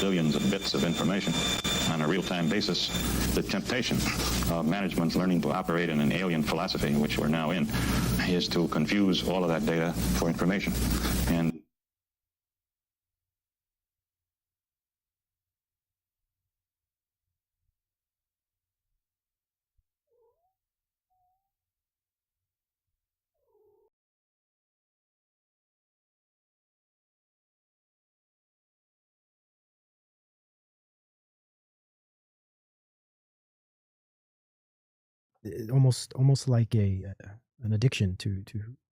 billions of bits of information on a real-time basis. The temptation of management's learning to operate in an alien philosophy, which we're now in, is to confuse all of that data for information. And almost like an addiction to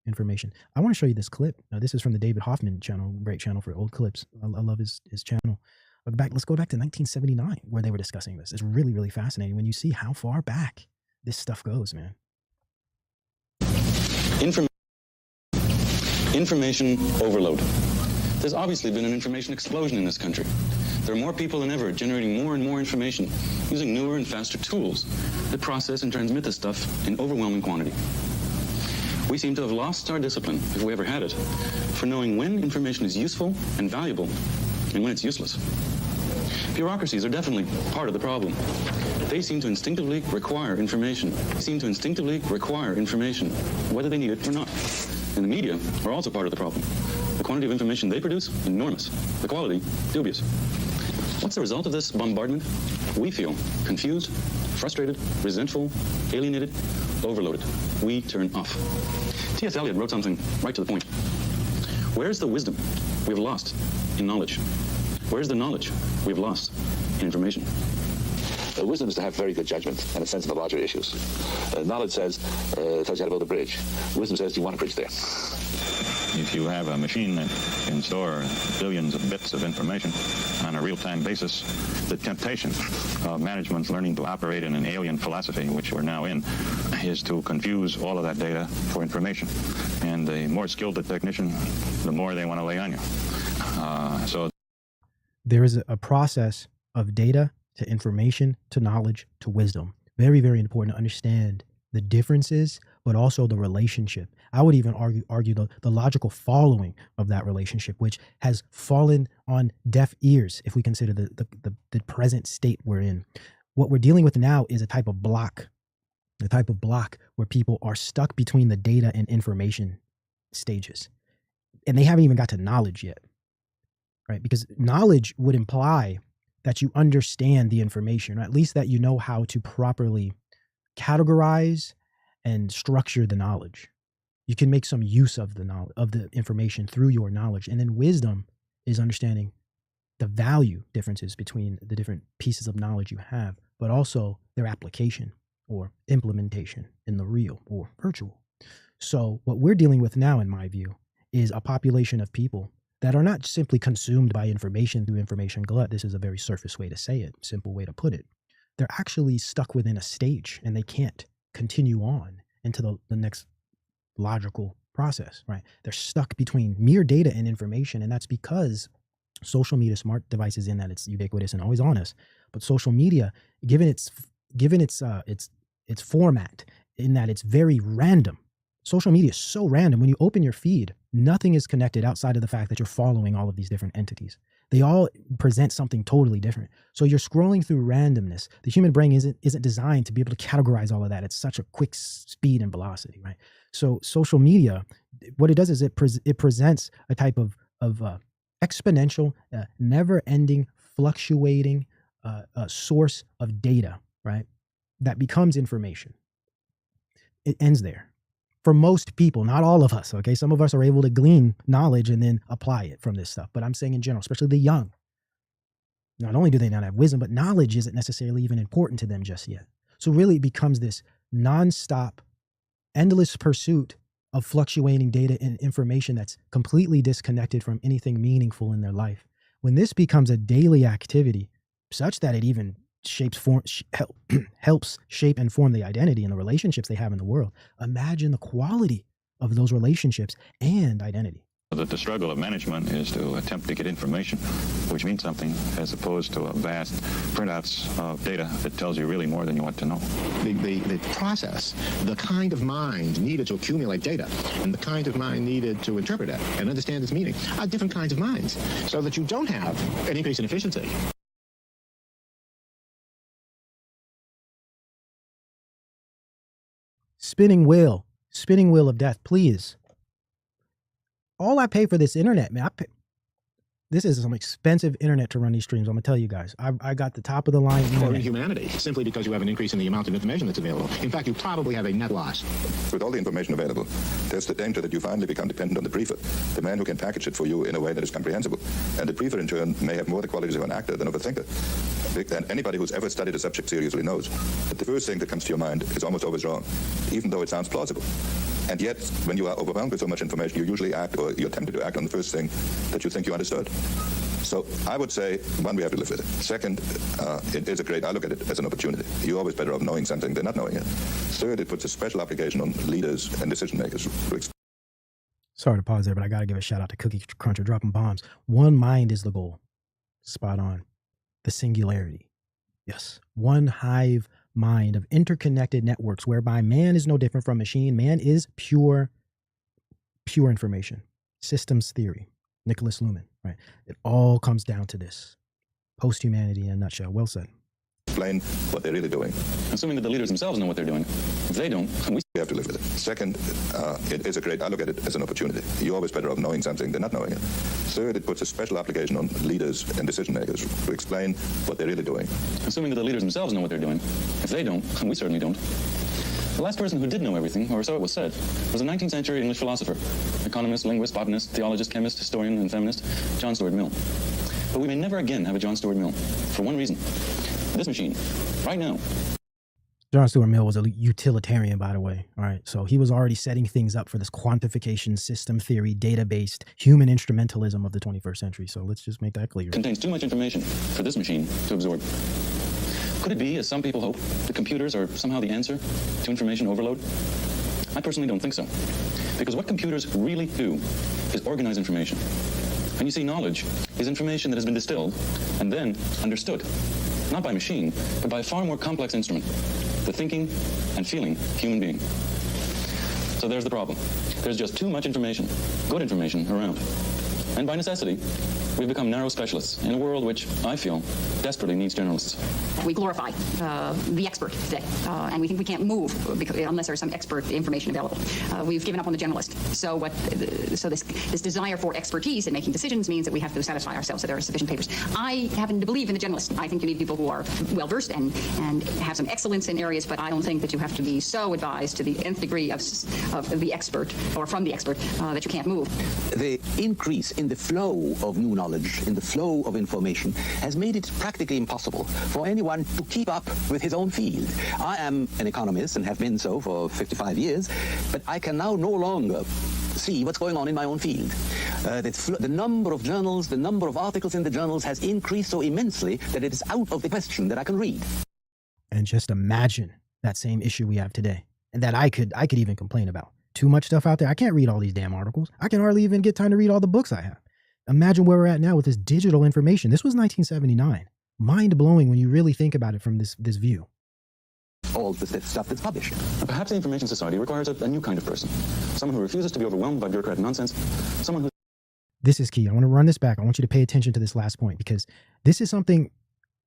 information. I want to show you this clip. This is from the David Hoffman channel, great channel for old clips. I love his channel. Let's go back to 1979 where they were discussing this. It's really, really fascinating when you see how far back this stuff goes, man. Information overload. There's obviously been an information explosion in this country. There are more people than ever generating more and more information using newer and faster tools that process and transmit this stuff in overwhelming quantity. We seem to have lost our discipline, if we ever had it, for knowing when information is useful and valuable and when it's useless. Bureaucracies are definitely part of the problem. They seem to instinctively require information. Whether they need it or not. And the media are also part of the problem. The quantity of information they produce, enormous. The quality, dubious. What's the result of this bombardment? We feel confused, frustrated, resentful, alienated, overloaded. We turn off. T.S. Eliot wrote something right to the point. Where's the wisdom we've lost in knowledge? Where's the knowledge we've lost in information? Wisdom is to have very good judgment and a sense of the larger issues. Knowledge says, tells you how to build a bridge. Wisdom says, do you want a bridge there? if you have a machine that can store billions of bits of information on a real-time basis, the temptation of management's learning to operate in an alien philosophy, which we're now in, is to confuse all of that data for information. And the more skilled the technician, the more they want to lay on you. So there is a process of data to information to knowledge to wisdom. Very, very important to understand the differences, but also the relationship. I would even argue the logical following of that relationship, which has fallen on deaf ears if we consider the present state we're in. What we're dealing with now is a type of block where people are stuck between the data and information stages. And they haven't even got to knowledge yet, right? Because knowledge would imply that you understand the information, or at least that you know how to properly categorize and structure the knowledge. You can make some use of the knowledge, of the information through your knowledge. And then wisdom is understanding the value differences between the different pieces of knowledge you have, but also their application or implementation in the real or virtual. So what we're dealing with now, in my view, is a population of people that are not simply consumed by information through information glut. This is a very surface way to say it, simple way to put it. They're actually stuck within a stage and they can't continue on into the next logical process, right? They're stuck between mere data and information. And that's because social media, smart devices, in that it's ubiquitous and always on us, but social media, given its format, in that it's very random. Social media is so random. When you open your feed, nothing is connected outside of the fact that you're following all of these different entities. They all present something totally different. So you're scrolling through randomness. The human brain isn't designed to be able to categorize all of that at such a quick speed and velocity, right? So social media, what it does is it presents a type of exponential, never-ending, fluctuating source of data, right? That becomes information. It ends there. For most people, not all of us, okay? Some of us are able to glean knowledge and then apply it from this stuff. But I'm saying in general, especially the young, not only do they not have wisdom, but knowledge isn't necessarily even important to them just yet. So really it becomes this nonstop, endless pursuit of fluctuating data and information that's completely disconnected from anything meaningful in their life. When this becomes a daily activity, such that it even helps shape and form the identity and the relationships they have in the world. Imagine the quality of those relationships and identity. That the struggle of management is to attempt to get information, which means something, as opposed to a vast printouts of data that tells you really more than you want to know. The process, the kind of mind needed to accumulate data, and the kind of mind needed to interpret it and understand its meaning are different kinds of minds, so that you don't have an increase in efficiency. Spinning wheel of death, please. All I pay for this internet, man, this is some expensive internet to run these streams. I'm gonna tell you guys, I got the top of the line Or internet. in humanity, simply because you have an increase in the amount of information that's available. In fact, you probably have a net loss. With all the information available, there's the danger that you finally become dependent on the briefer, the man who can package it for you in a way that is comprehensible. And the briefer, in turn, may have more the qualities of an actor than of a thinker. And anybody who's ever studied a subject seriously knows that the first thing that comes to your mind is almost always wrong, even though it sounds plausible. And yet, when you are overwhelmed with so much information, you usually act, or you're tempted to act on the first thing that you think you understood. So I would say, one, we have to live with it. Second, it is I look at it as an opportunity. You're always better off knowing something than not knowing it. Third, it puts a special application on leaders and decision makers. Sorry to pause there, but I got to give a shout out to Cookie Cruncher dropping bombs. One mind is the goal. Spot on. The singularity. Yes. One hive mind of interconnected networks whereby man is no different from machine. Man is pure information. Systems theory. Nicholas Luhmann, right? It all comes down to this. Post-humanity in a nutshell. Well said. Explain what they're really doing. Assuming that the leaders themselves know what they're doing. If they don't, we have to live with it. Second, it is I look at it as an opportunity. You're always better off knowing something than not knowing it. Third, it puts a special application on leaders and decision makers to explain what they're really doing. Assuming that the leaders themselves know what they're doing. If they don't, we certainly don't. The last person who did know everything, or so it was said, was a 19th century English philosopher, economist, linguist, botanist, theologist, chemist, historian, and feminist, John Stuart Mill. But we may never again have a John Stuart Mill, for one reason. This machine, right now. John Stuart Mill was a utilitarian, by the way. All right. So he was already setting things up for this quantification, system theory, data-based human instrumentalism of the 21st century. So let's just make that clear. Contains too much information for this machine to absorb. Could it be, as some people hope, that computers are somehow the answer to information overload? I personally don't think so. Because what computers really do is organize information. And you see, knowledge is information that has been distilled and then understood. Not by a machine, but by a far more complex instrument, the thinking and feeling human being. So there's the problem. There's just too much information, good information, around. And by necessity, we've become narrow specialists in a world which, I feel, desperately needs generalists. We glorify the expert today, and we think we can't move unless there's some expert information available. We've given up on the generalist. So this desire for expertise in making decisions means that we have to satisfy ourselves that there are sufficient papers. I happen to believe in the generalist. I think you need people who are well-versed and have some excellence in areas, but I don't think that you have to be so advised to the nth degree of the expert or from the expert that you can't move. The increase in the flow of new knowledge, in the flow of information, has made it practically impossible for anyone to keep up with his own field. I am an economist and have been so for 55 years, but I can now no longer see what's going on in my own field. The number of journals, the number of articles in the journals has increased so immensely that it is out of the question that I can read. And just imagine that same issue we have today, and that I could even complain about. Too much stuff out there. I can't read all these damn articles. I can hardly even get time to read all the books I have. Imagine where we're at now with this digital information. This was 1979. Mind-blowing when you really think about it from this view. All the stuff that's published. Perhaps the information society requires a new kind of person. Someone who refuses to be overwhelmed by bureaucratic nonsense. Someone who... This is key. I want to run this back. I want you to pay attention to this last point, because this is something,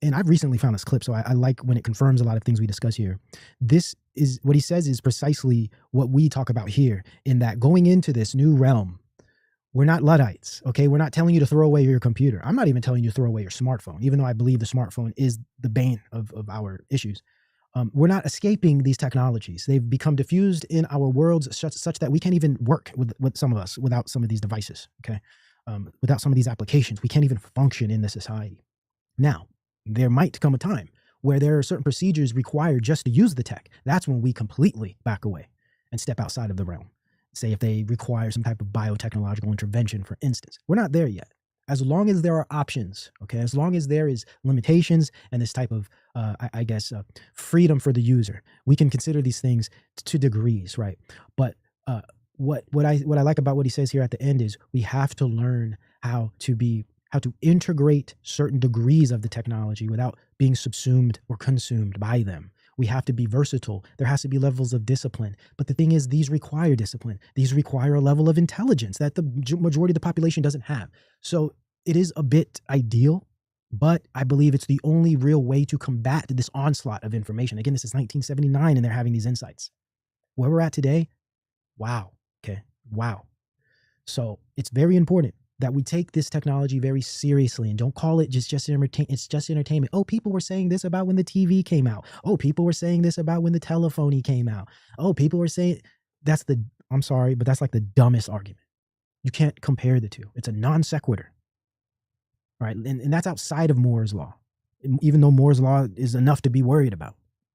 and I've recently found this clip, so I like when it confirms a lot of things we discuss here. This is, what he says is precisely what we talk about here, in that going into this new realm, we're not Luddites, okay? We're not telling you to throw away your computer. I'm not even telling you to throw away your smartphone, even though I believe the smartphone is the bane of our issues. We're not escaping these technologies. They've become diffused in our worlds such that we can't even work with some of us without some of these devices, okay? Without some of these applications, we can't even function in the society. Now, there might come a time where there are certain procedures required just to use the tech. That's when we completely back away and step outside of the realm. Say if they require some type of biotechnological intervention, for instance. We're not there yet. As long as there are options, okay, as long as there is limitations and this type of, freedom for the user, we can consider these things to degrees, right? But what I like about what he says here at the end is we have to learn how to integrate certain degrees of the technology without being subsumed or consumed by them. We have to be versatile. There has to be levels of discipline. But the thing is, these require discipline. These require a level of intelligence that the majority of the population doesn't have. So it is a bit ideal, but I believe it's the only real way to combat this onslaught of information. Again, this is 1979 and they're having these insights. Where we're at today, wow. Okay. Wow. So it's very important that we take this technology very seriously and don't call it it's just entertainment. Oh, people were saying this about when the TV came out. Oh, people were saying this about when the telephony came out. Oh, people were saying I'm sorry, but that's like the dumbest argument. You can't compare the two. It's a non sequitur, right? And that's outside of Moore's law, even though Moore's law is enough to be worried about,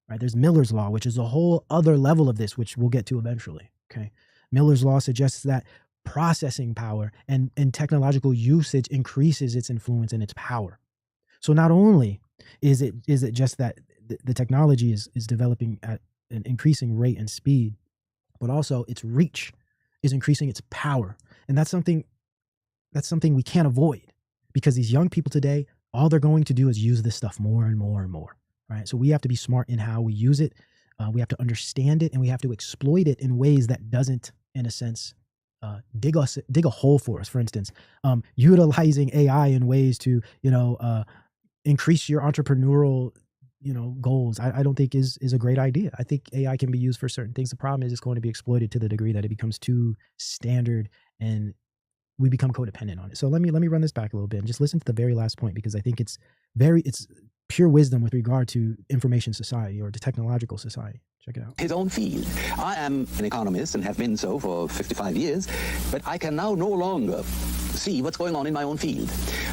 right? There's Miller's law, which is a whole other level of this, which we'll get to eventually. Okay. Miller's law suggests that processing power and technological usage increases its influence and its power. So not only is it just that the technology is developing at an increasing rate and speed, but also its reach is increasing its power. And that's something we can't avoid, because these young people today, all they're going to do is use this stuff more and more and more, right? So we have to be smart in how we use it. We have to understand it, and we have to exploit it in ways that doesn't, in a sense, dig a hole for us. For instance, utilizing AI in ways to, increase your entrepreneurial, goals, I don't think is a great idea. I think AI can be used for certain things. The problem is it's going to be exploited to the degree that it becomes too standard and we become codependent on it. So let me run this back a little bit and just listen to the very last point, because I think it's pure wisdom with regard to information society or to technological society. Check it out. His own field. I am an economist and have been so for 55 years, but I can now no longer see what's going on in my own field.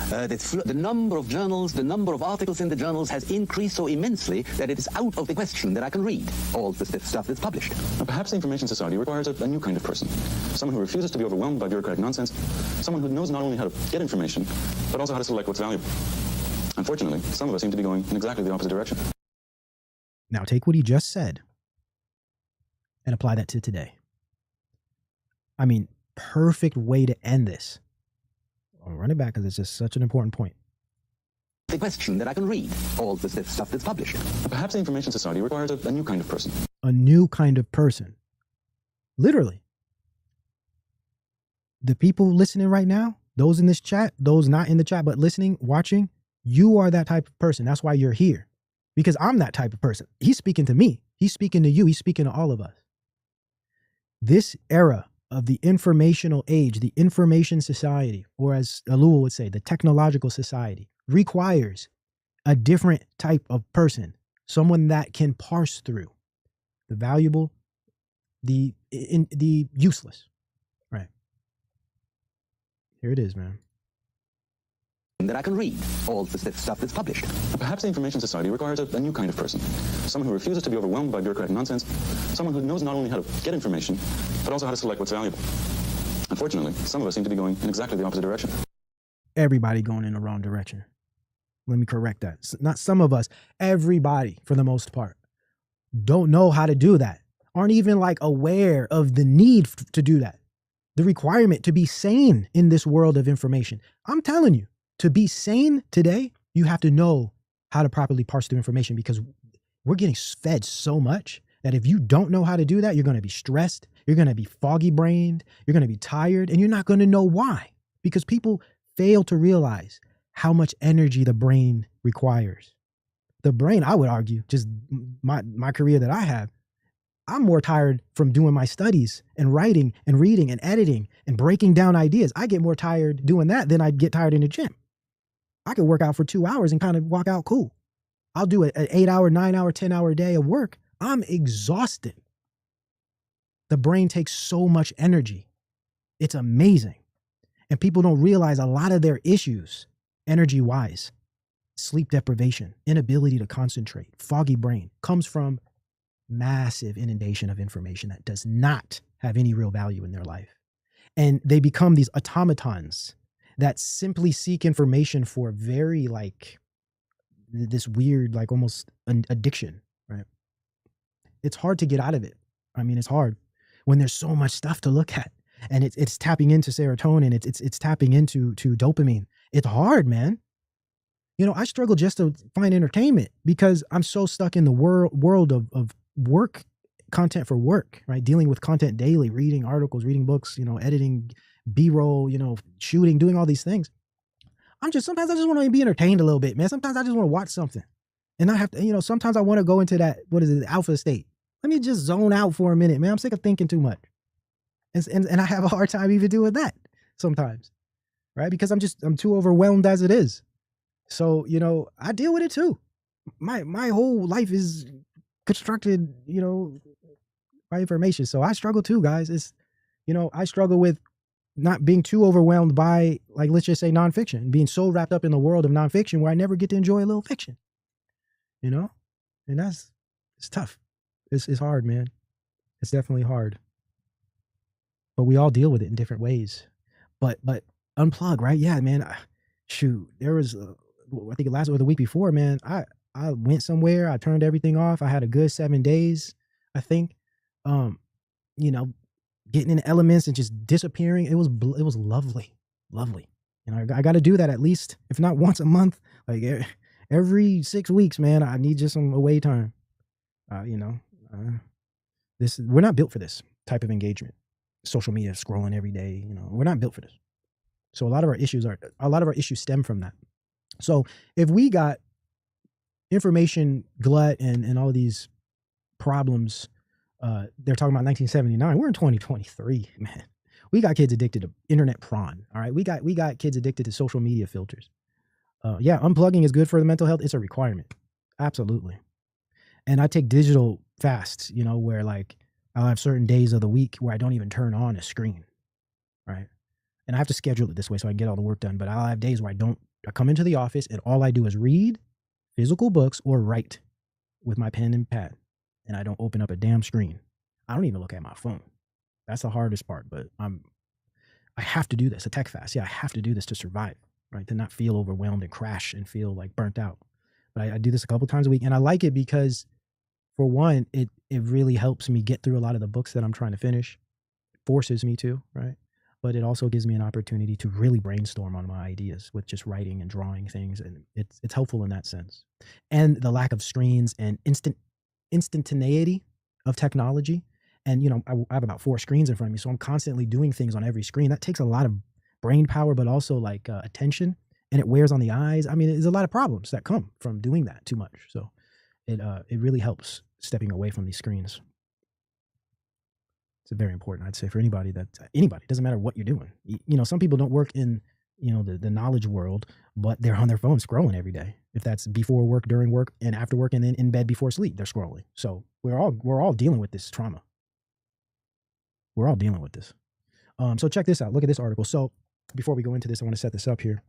The number of journals, the number of articles in the journals has increased so immensely that it is out of the question that I can read all the stuff that's published. Now, perhaps the information society requires a new kind of person. Someone who refuses to be overwhelmed by bureaucratic nonsense. Someone who knows not only how to get information, but also how to select what's valuable. Unfortunately, some of us seem to be going in exactly the opposite direction. Now take what he just said and apply that to today. I mean, perfect way to end this. I'll run it back because it's just such an important point. The question that I can read all the stuff that's published. Now, perhaps the information society requires a new kind of person. A new kind of person. Literally. The people listening right now, those in this chat, those not in the chat, but listening, watching, you are that type of person. That's why you're here. Because I'm that type of person. He's speaking to me. He's speaking to you. He's speaking to all of us. This era of the informational age, the information society, or as Alua would say, the technological society, requires a different type of person. Someone that can parse through the valuable, the useless. Right. Here it is, man. That I can read all the stuff that's published. Perhaps the information society requires a new kind of person. Someone who refuses to be overwhelmed by bureaucratic nonsense. Someone who knows not only how to get information, but also how to select what's valuable. Unfortunately, some of us seem to be going in exactly the opposite direction. Everybody going in the wrong direction. Let me correct that. Not some of us, everybody, for the most part, don't know how to do that. Aren't even like aware of the need to do that. The requirement to be sane in this world of information. I'm telling you. To be sane today, you have to know how to properly parse through information, because we're getting fed so much that if you don't know how to do that, you're going to be stressed, you're going to be foggy brained, you're going to be tired, and you're not going to know why, because people fail to realize how much energy the brain requires. The brain, I would argue, just my career that I have, I'm more tired from doing my studies and writing and reading and editing and breaking down ideas. I get more tired doing that than I'd get tired in the gym. I could work out for 2 hours and kind of walk out cool. I'll do an 8-hour, 9-hour, 10-hour day of work. I'm exhausted. The brain takes so much energy. It's amazing. And people don't realize a lot of their issues, energy-wise, sleep deprivation, inability to concentrate, foggy brain, comes from massive inundation of information that does not have any real value in their life. And they become these automatons that simply seek information for very this weird, almost an addiction, right? It's hard to get out of it. I mean, it's hard. when there's so much stuff to look at, and it's tapping into serotonin, it's tapping into dopamine. It's hard, man. You know, I struggle just to find entertainment because I'm so stuck in the world of work, content for work, right? Dealing with content daily, reading articles, reading books, you know, editing B-roll, you know, shooting, doing all these things. Sometimes I just want to be entertained a little bit, man. Sometimes I just want to watch something and not have to, you know, sometimes I want to go into that, alpha state. Let me just zone out for a minute, man. I'm sick of thinking too much. And I have a hard time even doing that sometimes, right? Because I'm too overwhelmed as it is. So, you know, I deal with it too. My whole life is constructed, you know, by information. So I struggle too, guys. It's, you know, I struggle with not being too overwhelmed by, like, let's just say nonfiction, being so wrapped up in the world of nonfiction where I never get to enjoy a little fiction, you know? And it's tough. It's hard, man. It's definitely hard. But we all deal with it in different ways. But unplug, right? Yeah, man. Shoot, there was, I think last or the week before, man, I went somewhere, I turned everything off. I had a good 7 days, I think. You know, getting in elements and just disappearing. It was lovely. You know, I got to do that at least, if not once a month, like every 6 weeks, man. I need just some away time. You know, we're not built for this type of engagement. Social media, scrolling every day, you know, we're not built for this. So a lot of our issues stem from that. So if we got information glut and all of these problems, they're talking about 1979. We're in 2023, man. We got kids addicted to internet prawn. All right, we got kids addicted to social media filters. Yeah, unplugging is good for the mental health. It's a requirement, absolutely. And I take digital fasts, you know, where like I'll have certain days of the week where I don't even turn on a screen, right? And I have to schedule it this way so I can get all the work done. But I'll have days where I come into the office and all I do is read physical books or write with my pen and pad. And I don't open up a damn screen. I don't even look at my phone. That's the hardest part, but I have to do this, a tech fast. Yeah, I have to do this to survive, right? To not feel overwhelmed and crash and feel like burnt out. But I do this a couple times a week, and I like it because, for one, it really helps me get through a lot of the books that I'm trying to finish. It forces me to, right? But it also gives me an opportunity to really brainstorm on my ideas with just writing and drawing things, and it's helpful in that sense. And the lack of screens and instantaneity of technology. And, you know, I have about 4 screens in front of me, so I'm constantly doing things on every screen. That takes a lot of brain power, but also like attention, and it wears on the eyes. I mean, there's a lot of problems that come from doing that too much. So it really helps stepping away from these screens. It's very important, I'd say, for anybody, doesn't matter what you're doing. You know, some people don't work in, you know, the knowledge world, but they're on their phone scrolling every day. If that's before work, during work, and after work, and then in bed before sleep, they're scrolling. So we're all dealing with this trauma. We're all dealing with this. So check this out. Look at this article. So before we go into this, I want to set this up here.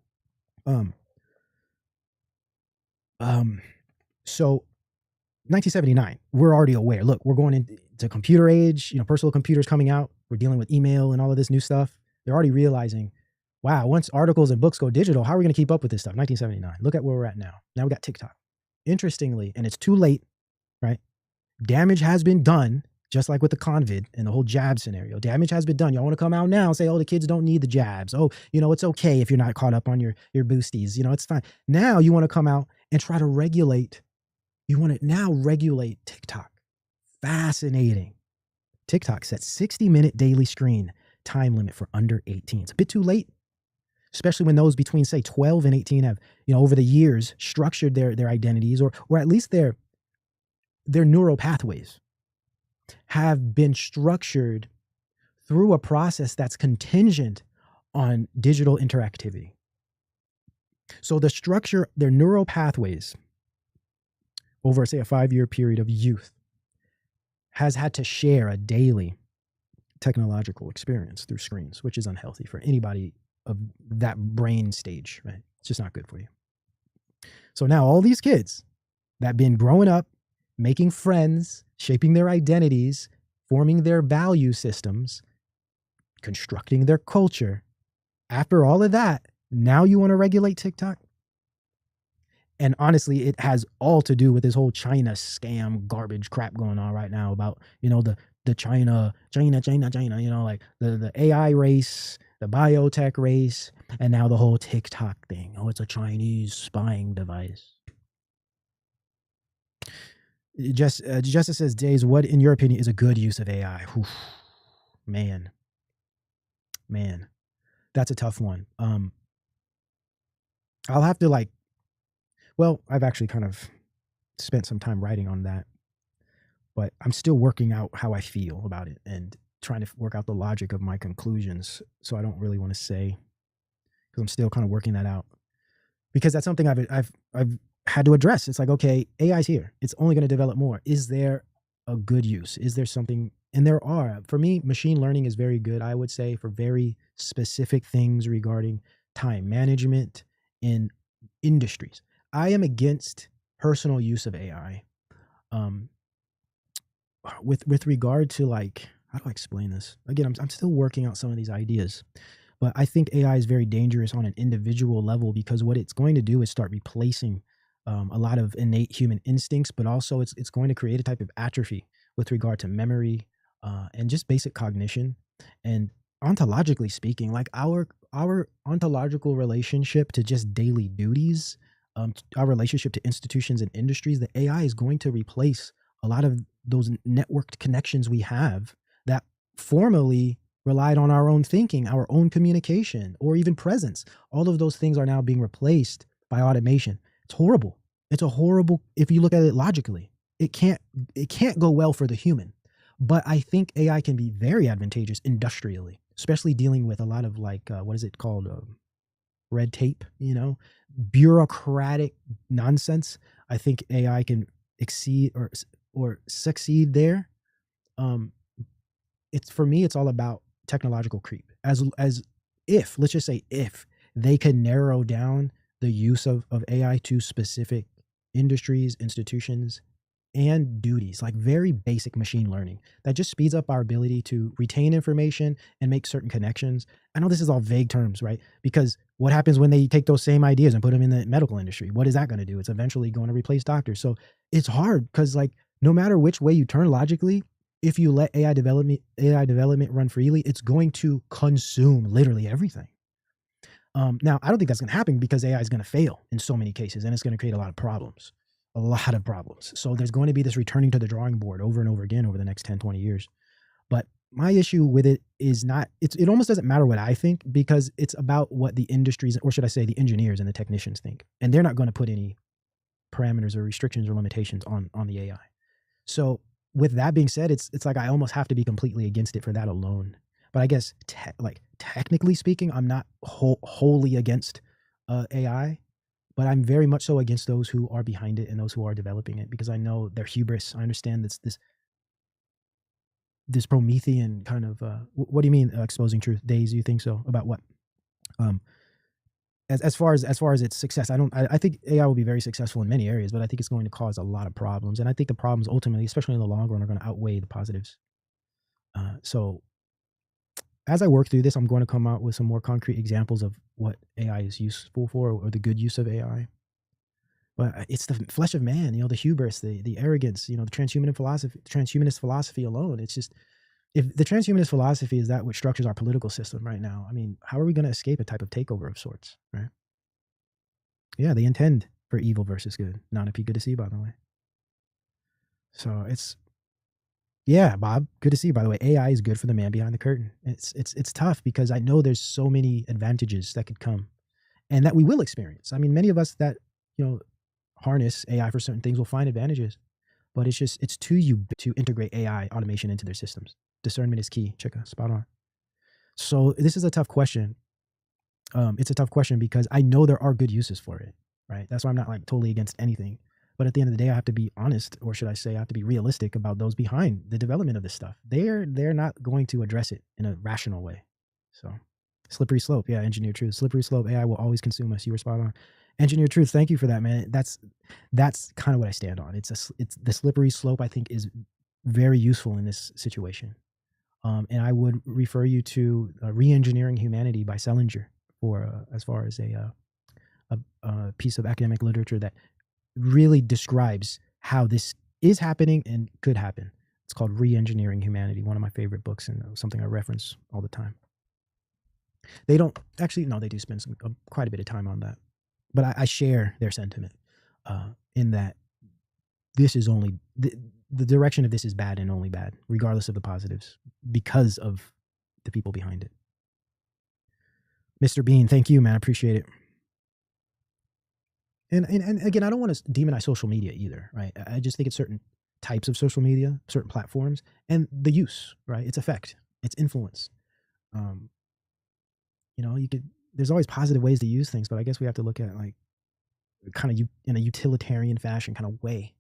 So 1979, we're already aware. Look, we're going into computer age, you know, personal computers coming out. We're dealing with email and all of this new stuff. They're already realizing, wow, once articles and books go digital, how are we going to keep up with this stuff? 1979. Look at where we're at now. Now we got TikTok. Interestingly, and it's too late, right? Damage has been done, just like with the COVID and the whole jab scenario. Damage has been done. Y'all want to come out now and say, oh, the kids don't need the jabs. Oh, you know, it's okay if you're not caught up on your boosties. You know, it's fine. Now you want to come out and try to regulate. You want to now regulate TikTok. Fascinating. TikTok sets 60-minute daily screen time limit for under 18. It's a bit too late, especially when those between, say, 12 and 18 have, you know, over the years structured their identities, or at least their neural pathways have been structured through a process that's contingent on digital interactivity. So the structure, their neural pathways over, say, a 5-year period of youth has had to share a daily technological experience through screens, which is unhealthy for anybody of that brain stage, right? It's just not good for you. So now all these kids that been growing up, making friends, shaping their identities, forming their value systems, constructing their culture, after all of that, now you want to regulate TikTok? And honestly, it has all to do with this whole China scam garbage crap going on right now about, you know, the the China, like the AI race, the biotech race, and now the whole TikTok thing. Oh, it's a Chinese spying device. Justice says, Days, what in your opinion is a good use of AI? Oof, man, that's a tough one. I'll have to I've actually kind of spent some time writing on that, but I'm still working out how I feel about it and trying to work out the logic of my conclusions. So I don't really want to say, because I'm still kind of working that out, because that's something I've had to address. It's like, okay, AI's here. It's only going to develop more. Is there a good use? Is there something? And there are. For me, machine learning is very good, I would say, for very specific things regarding time management in industries. I am against personal use of AI. With regard to how do I explain this? Again, I'm still working out some of these ideas, but I think AI is very dangerous on an individual level, because what it's going to do is start replacing a lot of innate human instincts, but also it's going to create a type of atrophy with regard to memory and just basic cognition. And ontologically speaking, like our ontological relationship to just daily duties, our relationship to institutions and industries, the AI is going to replace a lot of those networked connections we have that formerly relied on our own thinking, our own communication, or even presence. All of those things are now being replaced by automation. It's horrible. It's a horrible, if you look at it logically, it can't go well for the human. But I think AI can be very advantageous industrially, especially dealing with a lot of what is it called? Red tape, bureaucratic nonsense. I think AI can exceed or succeed there. For me, it's all about technological creep. As if, let's just say, if they can narrow down the use of AI to specific industries, institutions, and duties, like very basic machine learning, that just speeds up our ability to retain information and make certain connections. I know this is all vague terms, right? Because what happens when they take those same ideas and put them in the medical industry? What is that going to do? It's eventually going to replace doctors. So it's hard, because no matter which way you turn logically, if you let AI development run freely, it's going to consume literally everything. Now, I don't think that's going to happen, because AI is going to fail in so many cases, and it's going to create a lot of problems. So there's going to be this returning to the drawing board over and over again over the next 10, 20 years. But my issue with it is it almost doesn't matter what I think, because it's about what the industries, or should I say the engineers and the technicians, think. And they're not going to put any parameters or restrictions or limitations on the AI. So with that being said, it's like I almost have to be completely against it for that alone. But I guess technically speaking, I'm not wholly against AI, but I'm very much so against those who are behind it and those who are developing it, because I know their hubris. I understand this Promethean kind of what do you mean exposing truth? Days, you think so? About what? As far as its success, I think AI will be very successful in many areas, but I think it's going to cause a lot of problems, and I think the problems ultimately, especially in the long run, are going to outweigh the positives. So as I work through this, I'm going to come out with some more concrete examples of what AI is useful for, or the good use of AI. But it's the flesh of man, the hubris, the arrogance, the transhumanist philosophy alone. It's just, if the transhumanist philosophy is that which structures our political system right now, I mean, how are we going to escape a type of takeover of sorts, right? Yeah, they intend for evil versus good. Not if you good to see, by the way. So yeah, Bob, good to see you, by the way. AI is good for the man behind the curtain. It's tough, because I know there's so many advantages that could come and that we will experience. I mean, many of us that, harness AI for certain things will find advantages, but it's to integrate AI automation into their systems. Discernment is key. Chicka, spot on. So this is a tough question. It's a tough question, because I know there are good uses for it, right? That's why I'm not totally against anything. But at the end of the day, I have to be honest, or should I say, I have to be realistic about those behind the development of this stuff. They're not going to address it in a rational way. So, slippery slope, yeah, engineer truth. Slippery slope, AI will always consume us. You were spot on. Engineer truth, thank you for that, man. That's kind of what I stand on. It's the slippery slope, I think, is very useful in this situation. And I would refer you to Re-Engineering Humanity by Selinger for as far as a piece of academic literature that really describes how this is happening and could happen. It's called Re-Engineering Humanity, one of my favorite books and something I reference all the time. They don't actually, no, they do spend quite a bit of time on that. But I share their sentiment in that this is only, the direction of this is bad and only bad, regardless of the positives, because of the people behind it. Mr. Bean, thank you, man. I appreciate it. And again, I don't want to demonize social media either, right? I just think it's certain types of social media, certain platforms, and the use, right? Its effect, its influence. You know, there's always positive ways to use things, but I guess we have to look at like kind of in a utilitarian fashion kind of way.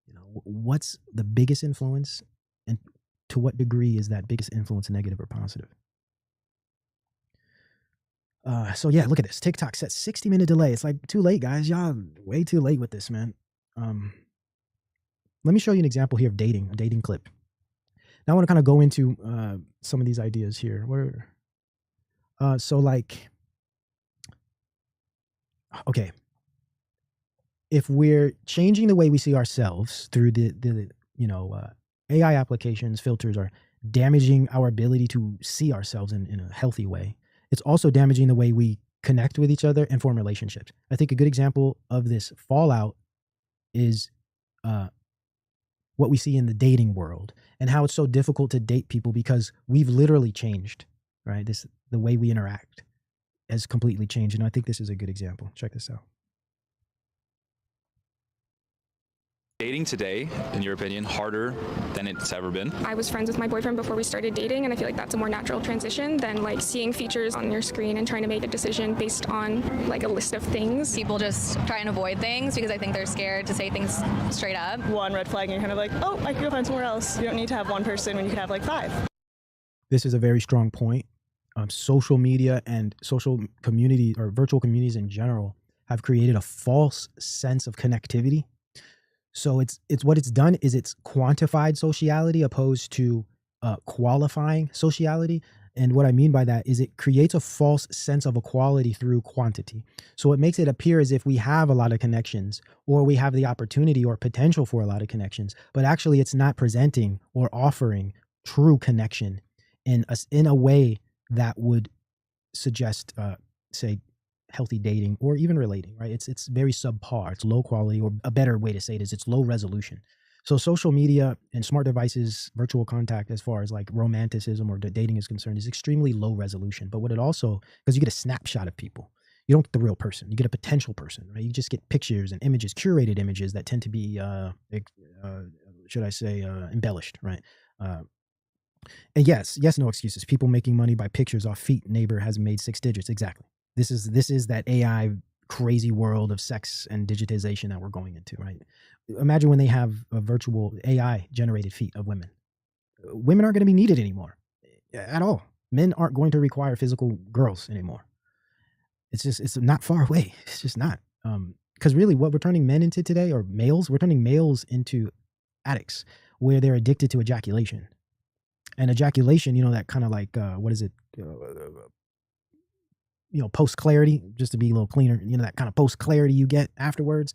You know, what's the biggest influence, and to what degree is that biggest influence negative or positive? So yeah, look at this. TikTok set 60-minute delay. It's like too late, guys. Y'all way too late with this, man. Let me show you an example here of a dating clip. Now I want to kind of go into some of these ideas here. So like, okay, if we're changing the way we see ourselves through the AI applications, filters are damaging our ability to see ourselves in a healthy way. It's also damaging the way we connect with each other and form relationships. I think a good example of this fallout is what we see in the dating world and how it's so difficult to date people because we've literally changed, right? The way we interact has completely changed. And I think this is a good example. Check this out. Dating today, in your opinion, harder than it's ever been? I was friends with my boyfriend before we started dating, and I feel like that's a more natural transition than like seeing features on your screen and trying to make a decision based on like a list of things. People just try and avoid things because I think they're scared to say things straight up. One red flag and you're kind of like, oh, I can go find somewhere else. You don't need to have one person when you can have like 5. This is a very strong point. Social media and social community or virtual communities in general have created a false sense of connectivity. So it's what it's done is it's quantified sociality opposed to qualifying sociality. And what I mean by that is it creates a false sense of equality through quantity. So it makes it appear as if we have a lot of connections or we have the opportunity or potential for a lot of connections, but actually it's not presenting or offering true connection in a way that would suggest, say, healthy dating or even relating, right? It's very subpar. It's low quality, or a better way to say it is it's low resolution. So social media and smart devices, virtual contact, as far as like romanticism or dating is concerned, is extremely low resolution. But what it also, because you get a snapshot of people, you don't get the real person. You get a potential person, right? You just get pictures and images, curated images that tend to be, embellished, right? And yes, no excuses. People making money by pictures off feet. Neighbor has made 6 digits. Exactly. This is that AI crazy world of sex and digitization that we're going into, right? Imagine when they have a virtual AI generated feet of women. Women aren't going to be needed anymore at all. Men aren't going to require physical girls anymore. It's not far away. It's just not. Because really what we're turning men into today, or males, we're turning males into addicts where they're addicted to ejaculation. And ejaculation, that kind of like, post-clarity, just to be a little cleaner, that kind of post-clarity you get afterwards,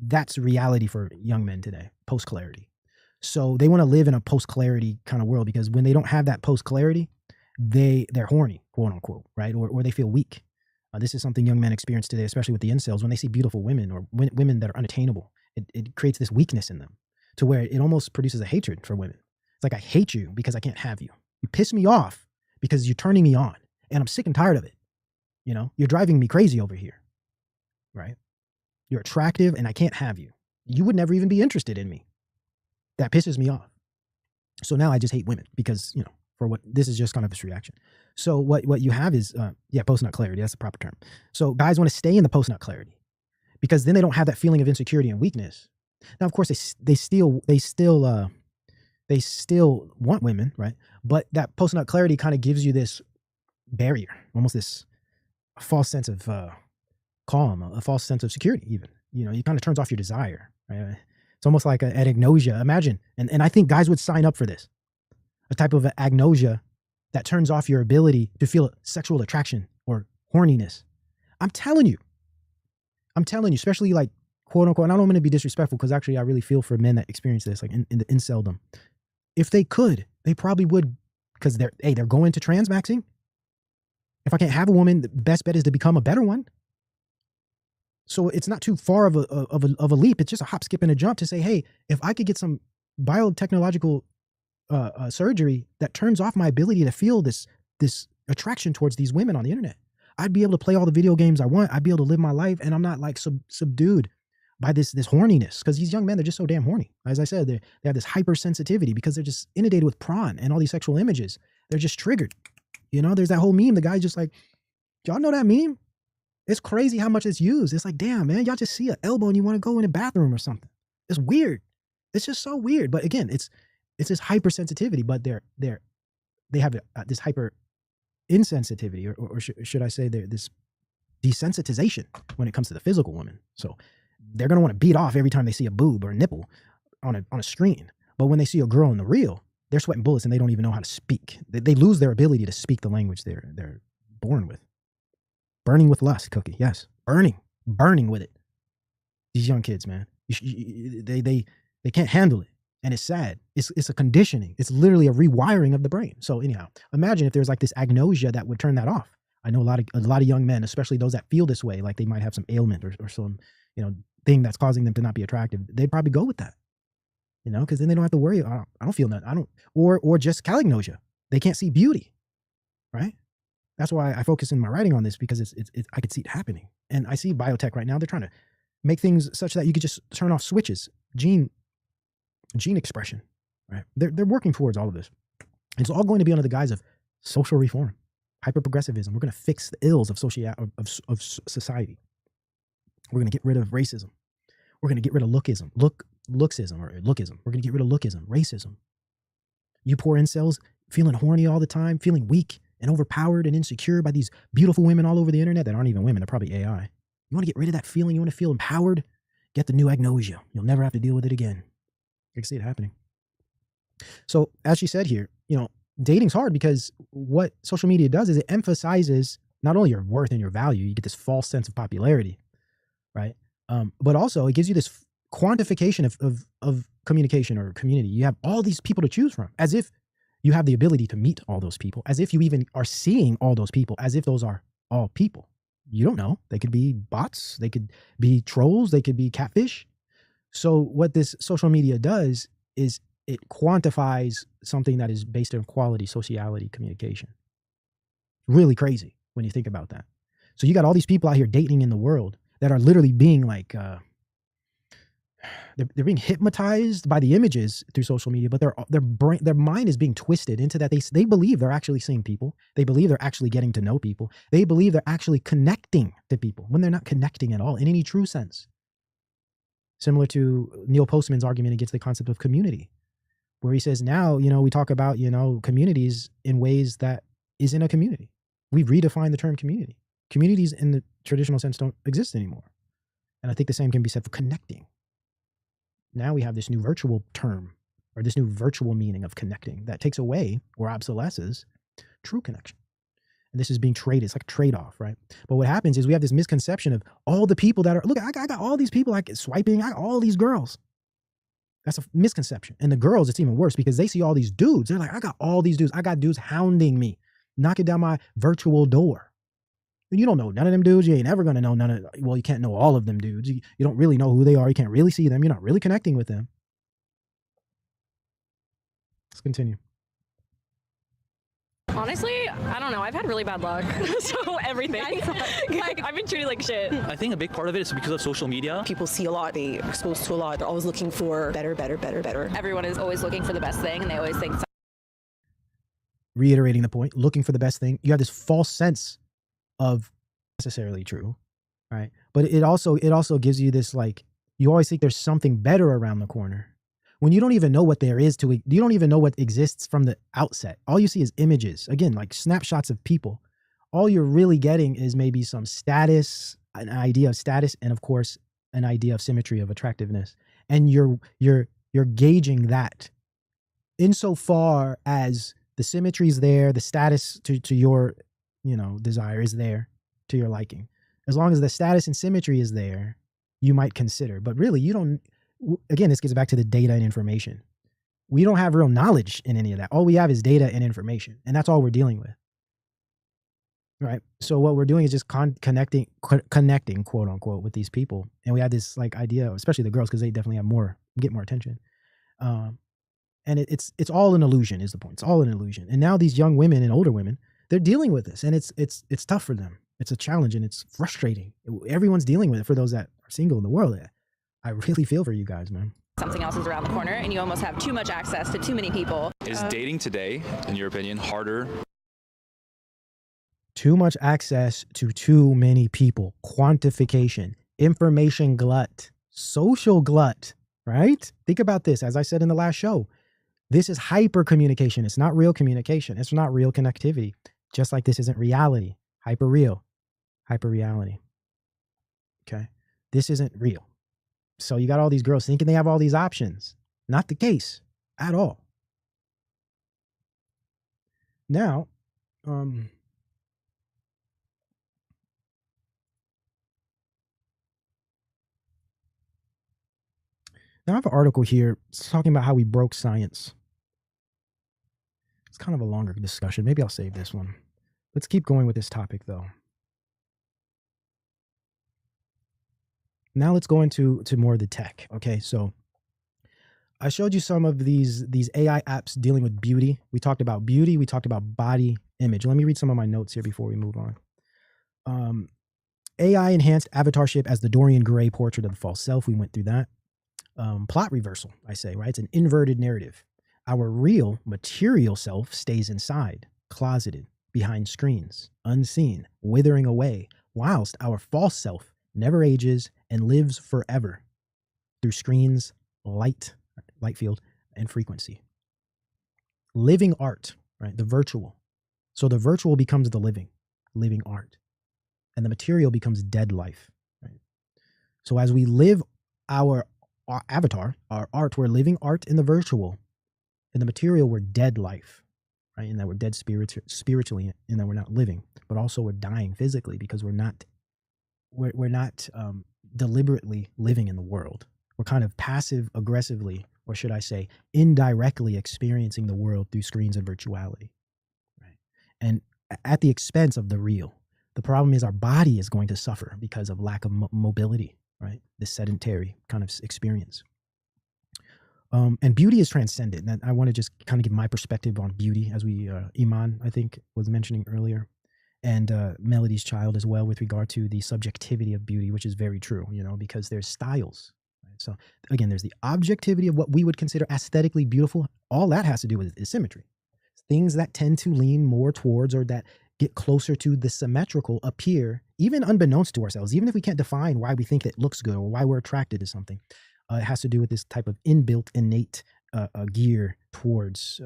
that's reality for young men today, post-clarity. So they want to live in a post-clarity kind of world because when they don't have that post-clarity, they're horny, quote unquote, right? Or they feel weak. This is something young men experience today, especially with the incels. When they see beautiful women or women that are unattainable, it creates this weakness in them to where it almost produces a hatred for women. It's like, I hate you because I can't have you. You piss me off because you're turning me on and I'm sick and tired of it. You're driving me crazy over here, right? You're attractive and I can't have you. You would never even be interested in me. That pisses me off. So now I just hate women because, for what, this is just kind of this reaction. So what you have is, post-nut clarity. That's the proper term. So guys want to stay in the post-nut clarity because then they don't have that feeling of insecurity and weakness. Now, of course, they still want women, right? But that post-nut clarity kind of gives you this barrier, almost this false sense of calm, a false sense of security even. It kind of turns off your desire, right? It's almost like an agnosia. Imagine, and I think guys would sign up for this, a type of agnosia that turns off your ability to feel sexual attraction or horniness. I'm telling you, especially like, quote unquote, and I don't want to be disrespectful because actually I really feel for men that experience this, like in the inceldom. If they could, they probably would, because they're going to transmaxing. If I can't have a woman, the best bet is to become a better one. So it's not too far of a leap. It's just a hop, skip, and a jump to say, hey, if I could get some biotechnological surgery that turns off my ability to feel this attraction towards these women on the internet, I'd be able to play all the video games I want. I'd be able to live my life, and I'm not like subdued by this horniness, because these young men, they're just so damn horny. As I said, they have this hypersensitivity because they're just inundated with prawn and all these sexual images. They're just triggered. You know, there's that whole meme. The guy's just like, y'all know that meme? It's crazy how much it's used. It's like, damn, man, y'all just see an elbow and you want to go in a bathroom or something. It's weird. It's just so weird. But again, it's this hypersensitivity, but they have this hyper insensitivity, or should I say this desensitization when it comes to the physical woman. So they're going to want to beat off every time they see a boob or a nipple on a screen. But when they see a girl in the real, they're sweating bullets and they don't even know how to speak. They lose their ability to speak the language they're born with. Burning with lust, Cookie. Yes, burning with it. These young kids, man, they can't handle it, and it's sad. It's a conditioning. It's literally a rewiring of the brain. So anyhow, imagine if there's like this agnosia that would turn that off. I know a lot of young men, especially those that feel this way, like they might have some ailment or some thing that's causing them to not be attractive. They'd probably go with that, because then they don't have to worry. I don't feel nothing. Or just calagnosia. They can't see beauty, right? That's why I focus in my writing on this, because it's I could see it happening. And I see biotech right now. They're trying to make things such that you could just turn off switches, gene expression, right? They're working towards all of this. It's all going to be under the guise of social reform, hyper-progressivism. We're going to fix the ills of society. We're going to get rid of racism. We're going to get rid of looksism. We're going to get rid of lookism, racism. You poor incels feeling horny all the time, feeling weak and overpowered and insecure by these beautiful women all over the internet that aren't even women. They're probably AI. You want to get rid of that feeling? You want to feel empowered? Get the new agnosia. You'll never have to deal with it again. I can see it happening. So as she said here, dating's hard because what social media does is it emphasizes not only your worth and your value, you get this false sense of popularity, right? But also it gives you this quantification of communication or community. You have all these people to choose from, as if you have the ability to meet all those people, as if you even are seeing all those people, as if those are all people. You don't know. They could be bots. They could be trolls. They could be catfish. So what this social media does is it quantifies something that is based on quality, sociality, communication. Really crazy when you think about that. So you got all these people out here dating in the world that are literally being like, they're being hypnotized by the images through social media, but their mind is being twisted into that they believe they're actually seeing people. They believe they're actually getting to know people. They believe they're actually connecting to people when they're not connecting at all in any true sense. Similar to Neil Postman's argument against the concept of community, where he says now, we talk about, communities in ways that isn't a community. We've redefined the term community. Communities in the traditional sense don't exist anymore. And I think the same can be said for connecting. Now we have this new virtual term, or this new virtual meaning of connecting that takes away or obsolesces true connection. And this is being traded. It's like a trade-off, right? But what happens is we have this misconception of all the people that are, look, I got all these people like swiping, I got all these girls. That's a misconception. And the girls, it's even worse because they see all these dudes. They're like, I got all these dudes. I got dudes hounding me, knocking down my virtual door. And you don't know none of them dudes. You ain't ever going to know you can't know all of them dudes. You don't really know who they are. You can't really see them. You're not really connecting with them. Let's continue. Honestly, I don't know. I've had really bad luck. So everything. I've been treated like shit. I think a big part of it is because of social media. People see a lot. They are exposed to a lot. They're always looking for better. Everyone is always looking for the best thing, and they always think. Reiterating the point, looking for the best thing. You have this false sense of necessarily true, right? But it also gives you this, like, you always think there's something better around the corner. When you don't even know what there is you don't even know what exists from the outset. All you see is images. Again, like snapshots of people. All you're really getting is maybe some status, an idea of status, and of course, an idea of symmetry, of attractiveness. And you're gauging that insofar as the symmetry is there, the status to your, desire is there, to your liking. As long as the status and symmetry is there, you might consider. But really, you don't. Again, this gets back to the data and information. We don't have real knowledge in any of that. All we have is data and information, and that's all we're dealing with. Right. So what we're doing is just connecting, quote unquote, with these people. And we have this like idea, especially the girls, because they definitely have get more attention. And it's all an illusion is the point. It's all an illusion. And now these young women and older women, they're dealing with this, and it's tough for them. It's a challenge and it's frustrating. Everyone's dealing with it. For those that are single in the world, I really feel for you guys, man. Something else is around the corner and you almost have too much access to too many people. Is dating today, in your opinion, harder? Too much access to too many people, quantification, information glut, social glut, right? Think about this. As I said in the last show, this is hyper communication. It's not real communication. It's not real connectivity. Just like this isn't reality, hyper real, hyper reality. Okay. This isn't real. So you got all these girls thinking they have all these options. Not the case at all. Now, now I have an article here. It's talking about how we broke science. It's kind of a longer discussion. Maybe I'll save this one. Let's keep going with this topic, though. Now let's go into more of the tech. Okay, so I showed you some of these AI apps dealing with beauty. We talked about beauty. We talked about body image. Let me read some of my notes here before we move on. AI enhanced avatarship as the Dorian Gray portrait of the false self. We went through that. Plot reversal, I say, right? It's an inverted narrative. Our real material self stays inside, closeted, behind screens, unseen, withering away, whilst our false self never ages and lives forever through screens, light field, and frequency. Living art, right? The virtual. So the virtual becomes the living art. And the material becomes dead life, right? So as we live our avatar, our art, we're living art in the virtual. In the material, we're dead life, right? And that we're dead spiritually, and that we're not living, but also we're dying physically because we're not deliberately living in the world. We're kind of passive aggressively, or should I say, indirectly experiencing the world through screens and virtuality, right? And at the expense of the real. The problem is our body is going to suffer because of lack of mobility, right? This sedentary kind of experience. And beauty is transcendent. And I want to just kind of give my perspective on beauty, as we, Iman, I think, was mentioning earlier, and Melody's Child as well, with regard to the subjectivity of beauty, which is very true, because there's styles. Right? So again, there's the objectivity of what we would consider aesthetically beautiful. All that has to do with is symmetry. Things that tend to lean more towards, or that get closer to the symmetrical, appear, even unbeknownst to ourselves, even if we can't define why we think it looks good or why we're attracted to something. It has to do with this type of inbuilt, innate gear towards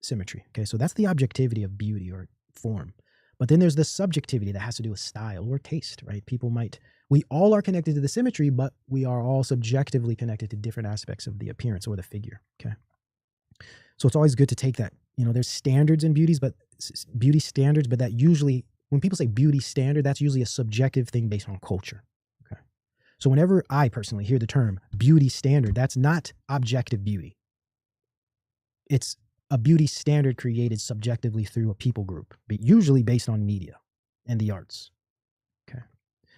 symmetry. Okay, so that's the objectivity of beauty or form. But then there's the subjectivity that has to do with style or taste, right? We all are connected to the symmetry, but we are all subjectively connected to different aspects of the appearance or the figure. Okay, so it's always good to take that. There's standards in beauty standards, but that usually, when people say beauty standard, that's usually a subjective thing based on culture. So whenever I personally hear the term beauty standard, that's not objective beauty. It's a beauty standard created subjectively through a people group, but usually based on media and the arts. Okay.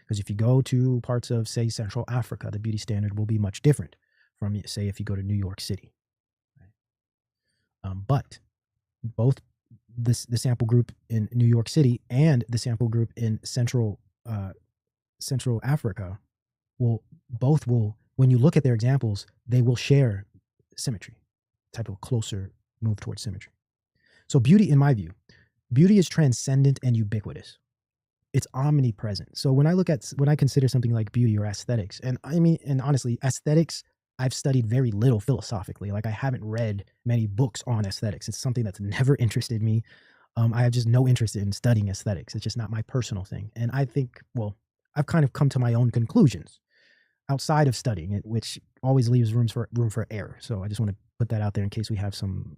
Because if you go to parts of, say, Central Africa, the beauty standard will be much different from, say, if you go to New York City. Right? But both the sample group in New York City and the sample group in Central Africa both will, when you look at their examples, they will share symmetry, type of closer move towards symmetry. So beauty, in my view, beauty is transcendent and ubiquitous. It's omnipresent. So when I consider something like beauty or aesthetics, and honestly, aesthetics, I've studied very little philosophically. Like, I haven't read many books on aesthetics. It's something that's never interested me. I have just no interest in studying aesthetics. It's just not my personal thing. And I think, I've kind of come to my own conclusions outside of studying it, which always leaves room for error. So I just want to put that out there in case we have some,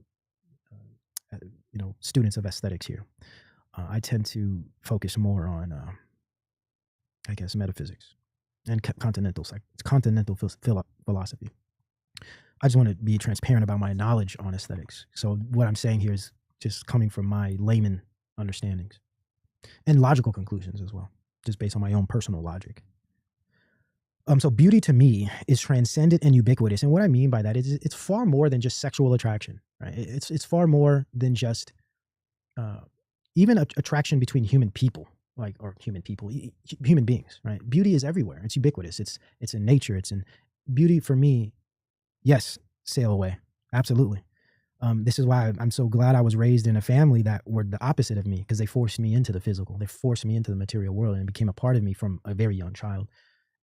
students of aesthetics here. I tend to focus more on, metaphysics and continental philosophy. I just want to be transparent about my knowledge on aesthetics. So what I'm saying here is just coming from my layman understandings and logical conclusions as well, just based on my own personal logic. So beauty to me is transcendent and ubiquitous. And what I mean by that is it's far more than just sexual attraction, right? It's far more than just even attraction between human people, human beings, right? Beauty is everywhere. It's ubiquitous. It's in nature. It's in beauty for me. Yes, sail away. Absolutely. This is why I'm so glad I was raised in a family that were the opposite of me, because they forced me into the physical. They forced me into the material world, and it became a part of me from a very young child.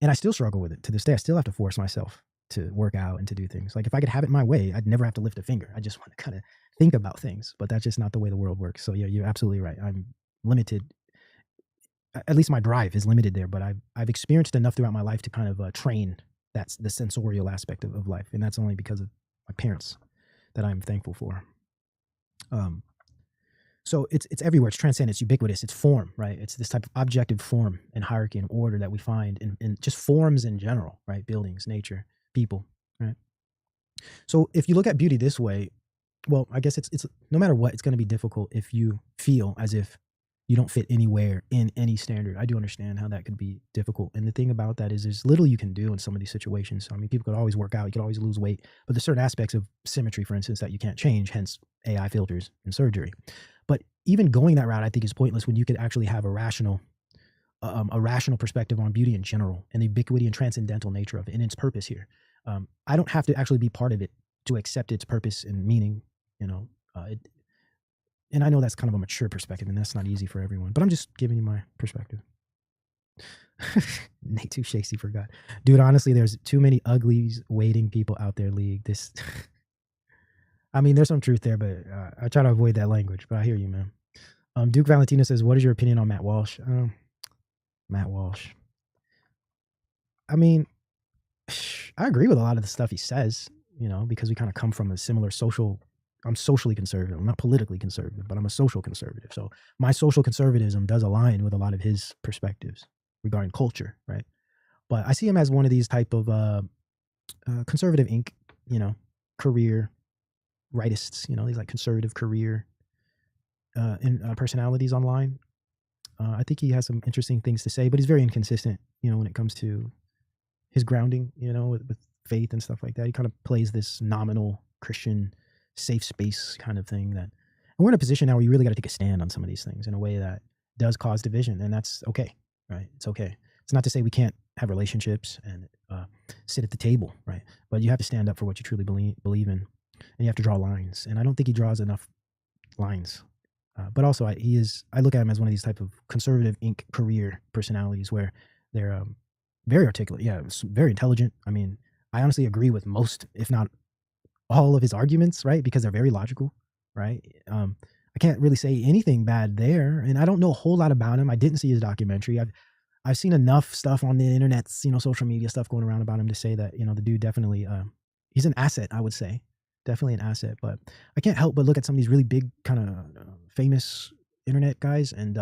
And I still struggle with it to this day. I still have to force myself to work out and to do things. Like if I could have it my way, I'd never have to lift a finger. I just want to kind of think about things, but that's just not the way the world works. So yeah, you're absolutely right. I'm limited. At least my drive is limited there, but I've experienced enough throughout my life to kind of train that's the sensorial aspect of life. And that's only because of my parents that I'm thankful for. So it's everywhere. It's transcendent. It's ubiquitous. It's form, right? It's this type of objective form and hierarchy and order that we find in just forms in general, right? Buildings, nature, people, right? So if you look at beauty this way, well, I guess it's no matter what, it's going to be difficult if you feel as if you don't fit anywhere in any standard. I do understand how that could be difficult. And the thing about that is there's little you can do in some of these situations. I mean, people could always work out, you could always lose weight, but there's certain aspects of symmetry, for instance, that you can't change, hence AI filters and surgery. But even going that route, I think, is pointless when you could actually have a rational perspective on beauty in general and the ubiquity and transcendental nature of it and its purpose here. I don't have to actually be part of it to accept its purpose and meaning, and I know that's kind of a mature perspective, and that's not easy for everyone, but I'm just giving you my perspective. Nate too Shakesy forgot. Dude, honestly, there's too many uglies waiting people out there, League. I mean, there's some truth there, but I try to avoid that language, but I hear you, man. Duke Valentino says, what is your opinion on Matt Walsh? Matt Walsh. I mean, I agree with a lot of the stuff he says, because we kind of come from a similar I'm socially conservative. I'm not politically conservative, but I'm a social conservative. So my social conservatism does align with a lot of his perspectives regarding culture, right? But I see him as one of these type of conservative ink, career rightists, these like conservative career personalities online. I think he has some interesting things to say, but he's very inconsistent, when it comes to his grounding, with faith and stuff like that. He kind of plays this nominal Christian safe space kind of thing and we're in a position now where you really got to take a stand on some of these things in a way that does cause division, and that's okay, right? It's okay. It's not to say we can't have relationships and sit at the table, right? But you have to stand up for what you truly believe in, and you have to draw lines, and I don't think he draws enough lines. But also I look at him as one of these type of conservative ink career personalities where they're very articulate, very intelligent. I mean, I honestly agree with most, if not all of his arguments, right? Because they're very logical, right? I can't really say anything bad there, and I don't know a whole lot about him. I didn't see his documentary. I've seen enough stuff on the internet, social media stuff going around about him to say that, the dude definitely, he's an asset, I would say. Definitely an asset, but I can't help but look at some of these really big kind of famous internet guys, and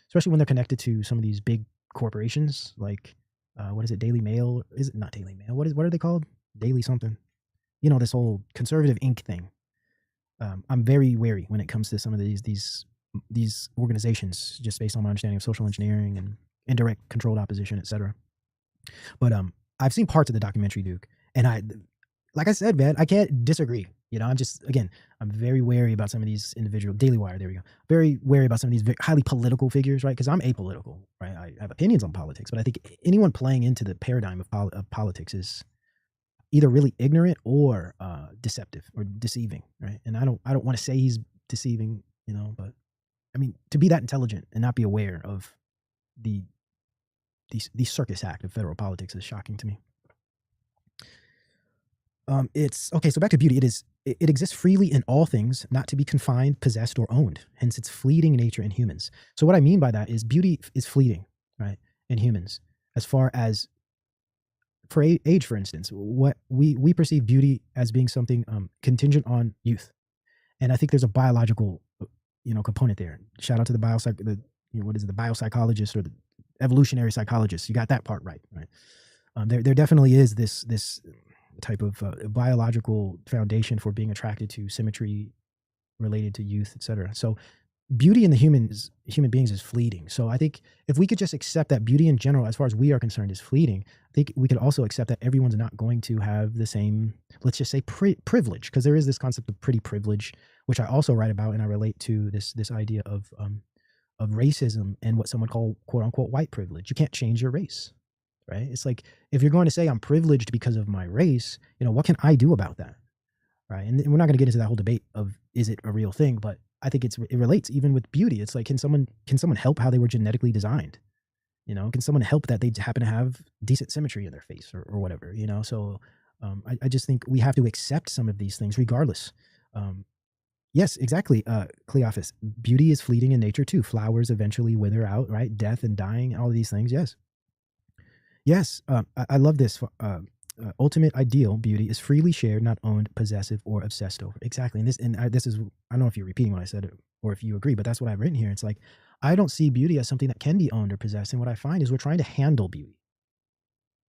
especially when they're connected to some of these big corporations, like, what is it, Daily Mail? Is it not Daily Mail? What are they called? Daily something. This whole conservative ink thing. I'm very wary when it comes to some of these organizations, just based on my understanding of social engineering and indirect controlled opposition, etc. But I've seen parts of the documentary, Duke, and like I said, man, I can't disagree. I'm very wary about some of these individual Daily Wire. There we go. Very wary about some of these very highly political figures, right? Because I'm apolitical, right? I have opinions on politics, but I think anyone playing into the paradigm of politics is either really ignorant or deceptive or deceiving, right? And I don't want to say he's deceiving, but I mean, to be that intelligent and not be aware of the circus act of federal politics is shocking to me. It's okay. So back to beauty. It exists freely in all things, not to be confined, possessed, or owned. Hence, its fleeting nature in humans. So what I mean by that is beauty is fleeting, right, in humans. As far as for age, for instance, what we perceive beauty as being something contingent on youth, and I think there's a biological, component there. Shout out to the biopsychologist or the evolutionary psychologist. You got that part right? There definitely is this type of biological foundation for being attracted to symmetry related to youth, etc. So beauty in the human beings is fleeting. So I think if we could just accept that beauty in general, as far as we are concerned, is fleeting, I think we could also accept that everyone's not going to have the same, let's just say, privilege, because there is this concept of pretty privilege, which I also write about, and I relate to this idea of racism and what someone call quote unquote white privilege. You can't change your race, right? It's like, if you're going to say I'm privileged because of my race, what can I do about that, right? And we're not going to get into that whole debate of is it a real thing, but I think it relates even with beauty. It's like, can someone help how they were genetically designed? Can someone help that they happen to have decent symmetry in their face or whatever? So I just think we have to accept some of these things regardless. Yes, exactly. Cleophas, beauty is fleeting in nature too. Flowers eventually wither out, right? Death and dying, all of these things. Yes. I love this. Ultimate ideal beauty is freely shared, not owned, possessive, or obsessed over. Exactly. And this is, I don't know if you're repeating what I said or if you agree, but that's what I've written here. It's like, I don't see beauty as something that can be owned or possessed. And what I find is we're trying to handle beauty,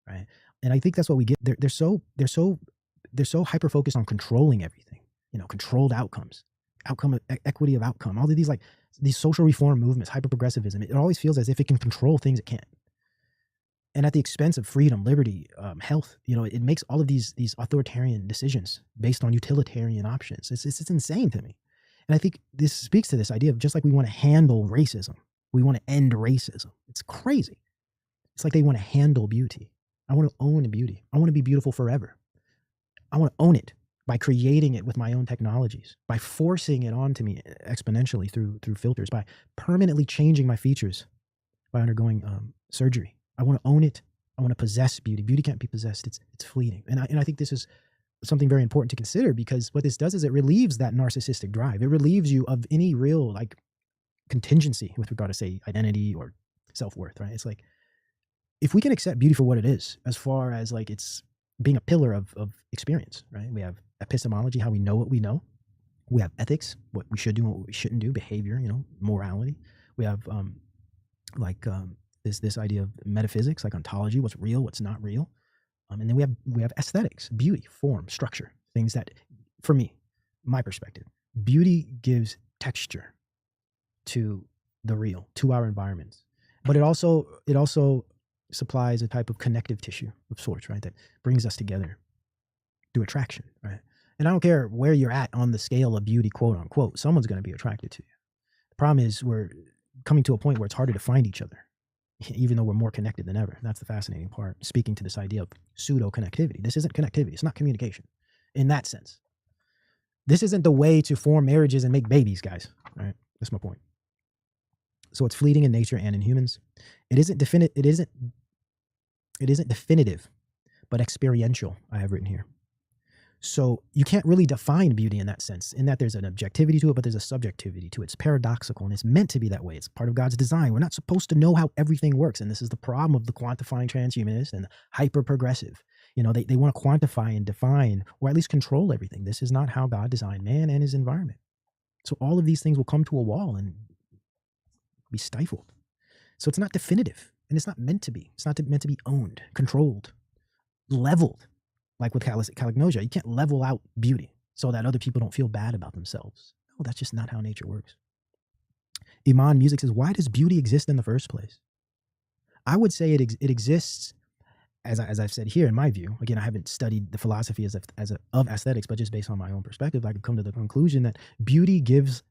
right? And I think that's what we get. They're so hyper focused on controlling everything, controlled outcomes, equity of outcome, all of these social reform movements, hyper progressivism. It always feels as if it can control things it can't. And at the expense of freedom, liberty, health, it makes all of these authoritarian decisions based on utilitarian options. It's insane to me. And I think this speaks to this idea of just like we want to handle racism, we want to end racism. It's crazy. It's like they want to handle beauty. I want to own beauty. I want to be beautiful forever. I want to own it by creating it with my own technologies, by forcing it onto me exponentially through filters, by permanently changing my features, by undergoing surgery. I want to own it. I want to possess beauty. Beauty can't be possessed. It's fleeting. And I think this is something very important to consider, because what this does is it relieves that narcissistic drive. It relieves you of any real contingency with regard to, say, identity or self-worth, right? It's like, if we can accept beauty for what it is, as far as it's being a pillar of experience, right? We have epistemology, how we know what we know. We have ethics, what we should do and what we shouldn't do, behavior, morality. We have this idea of metaphysics, like ontology, what's real, what's not real. And then we have aesthetics, beauty, form, structure, things that, for me, my perspective, beauty gives texture to the real, to our environments. But it also supplies a type of connective tissue of sorts, right? That brings us together through attraction, right? And I don't care where you're at on the scale of beauty, quote unquote, someone's going to be attracted to you. The problem is we're coming to a point where it's harder to find each other, even though we're more connected than ever. That's the fascinating part, speaking to this idea of pseudo-connectivity. This isn't connectivity. It's not communication in that sense. This isn't the way to form marriages and make babies, guys. All right? That's my point. So it's fleeting in nature and in humans. It isn't definitive, but experiential, I have written here. So you can't really define beauty in that sense, in that there's an objectivity to it, but there's a subjectivity to it. It's paradoxical, and it's meant to be that way. It's part of God's design. We're not supposed to know how everything works, and this is the problem of the quantifying transhumanists and hyper-progressive. They want to quantify and define, or at least control everything. This is not how God designed man and his environment. So all of these things will come to a wall and be stifled. So it's not definitive, and it's not meant to be. It's not meant to be owned, controlled, leveled. Like with Calignosia, you can't level out beauty so that other people don't feel bad about themselves. No, that's just not how nature works. Iman Music says, why does beauty exist in the first place? I would say it exists, as I've said here, in my view. Again, I haven't studied the philosophy of aesthetics, but just based on my own perspective, I could come to the conclusion that beauty gives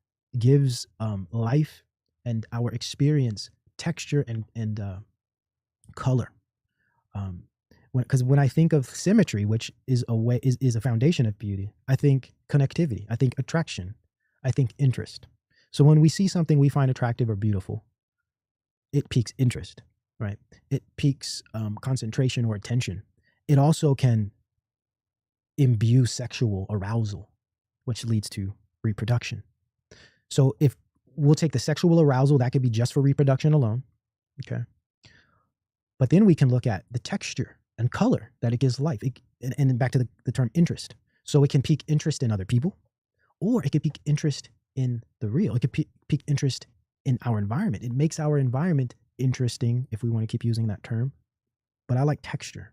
life and our experience texture and color. Because when I think of symmetry, which is a foundation of beauty, I think connectivity, I think attraction, I think interest. So when we see something we find attractive or beautiful, it piques interest, right? It piques concentration or attention. It also can imbue sexual arousal, which leads to reproduction. So if we'll take the sexual arousal, that could be just for reproduction alone, okay? But then we can look at the texture and color that it gives life. And back to the term interest. So it can pique interest in other people, or it can pique interest in the real. It could pique interest in our environment. It makes our environment interesting, if we want to keep using that term. But I like texture.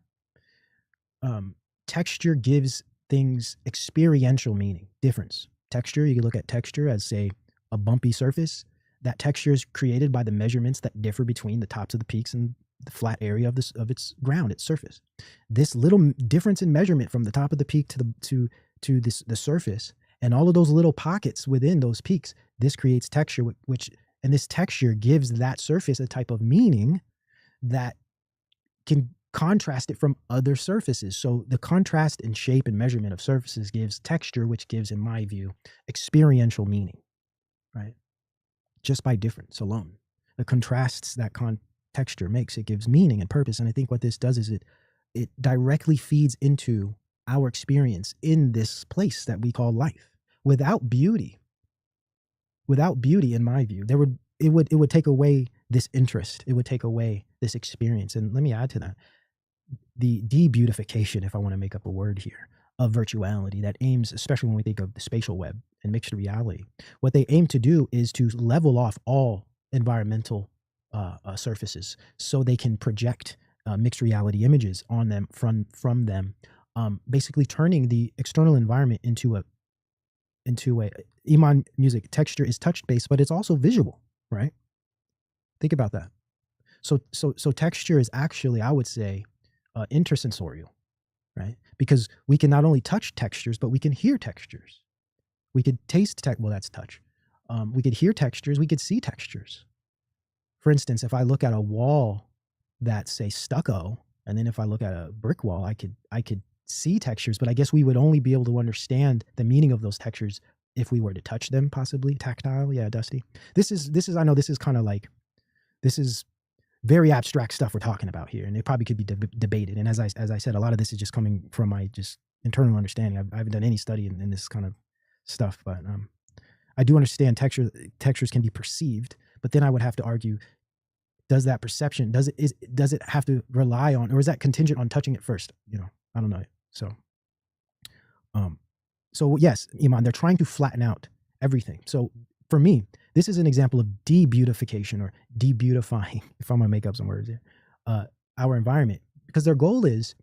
texture gives things experiential meaning, difference. Texture, you can look at texture as, say, a bumpy surface. That texture is created by the measurements that differ between the tops of the peaks and the flat area of its ground, its surface. This little difference in measurement from the top of the peak to the surface, and all of those little pockets within those peaks, this creates texture, and this texture gives that surface a type of meaning that can contrast it from other surfaces. So the contrast in shape and measurement of surfaces gives texture, which gives, in my view, experiential meaning, right? Just by difference alone. The contrasts that texture makes, it gives meaning and purpose. And I think what this does is it directly feeds into our experience in this place that we call life. Without beauty, in my view, it would take away this interest. It would take away this experience. And let me add to that, the debeautification, if I want to make up a word here, of virtuality that aims, especially when we think of the spatial web and mixed reality, what they aim to do is to level off all environmental surfaces so they can project mixed reality images on them from them, basically turning the external environment into a Iman music texture is touch based, but it's also visual, right? Think about that. So texture is actually, I would say, intersensorial, right? Because we can not only touch textures, but we can hear textures. We could taste well, that's touch. We could hear textures. We could see textures. For instance, if I look at a wall that's, say, stucco, and then if I look at a brick wall, I could see textures, but I guess we would only be able to understand the meaning of those textures if we were to touch them, possibly tactile. Yeah, Dusty. This is I know this is kind of like, this is very abstract stuff we're talking about here, and it probably could be debated. And as I said, a lot of this is just coming from my just internal understanding. I haven't done any study in this kind of stuff, but I do understand textures can be perceived, but then I would have to argue, does that perception, does it have to rely on, or is that contingent on touching it first? I don't know. So yes, Iman, they're trying to flatten out everything. So for me, this is an example of debeautification or debeautifying, if I'm gonna make up some words here, our environment, because their goal is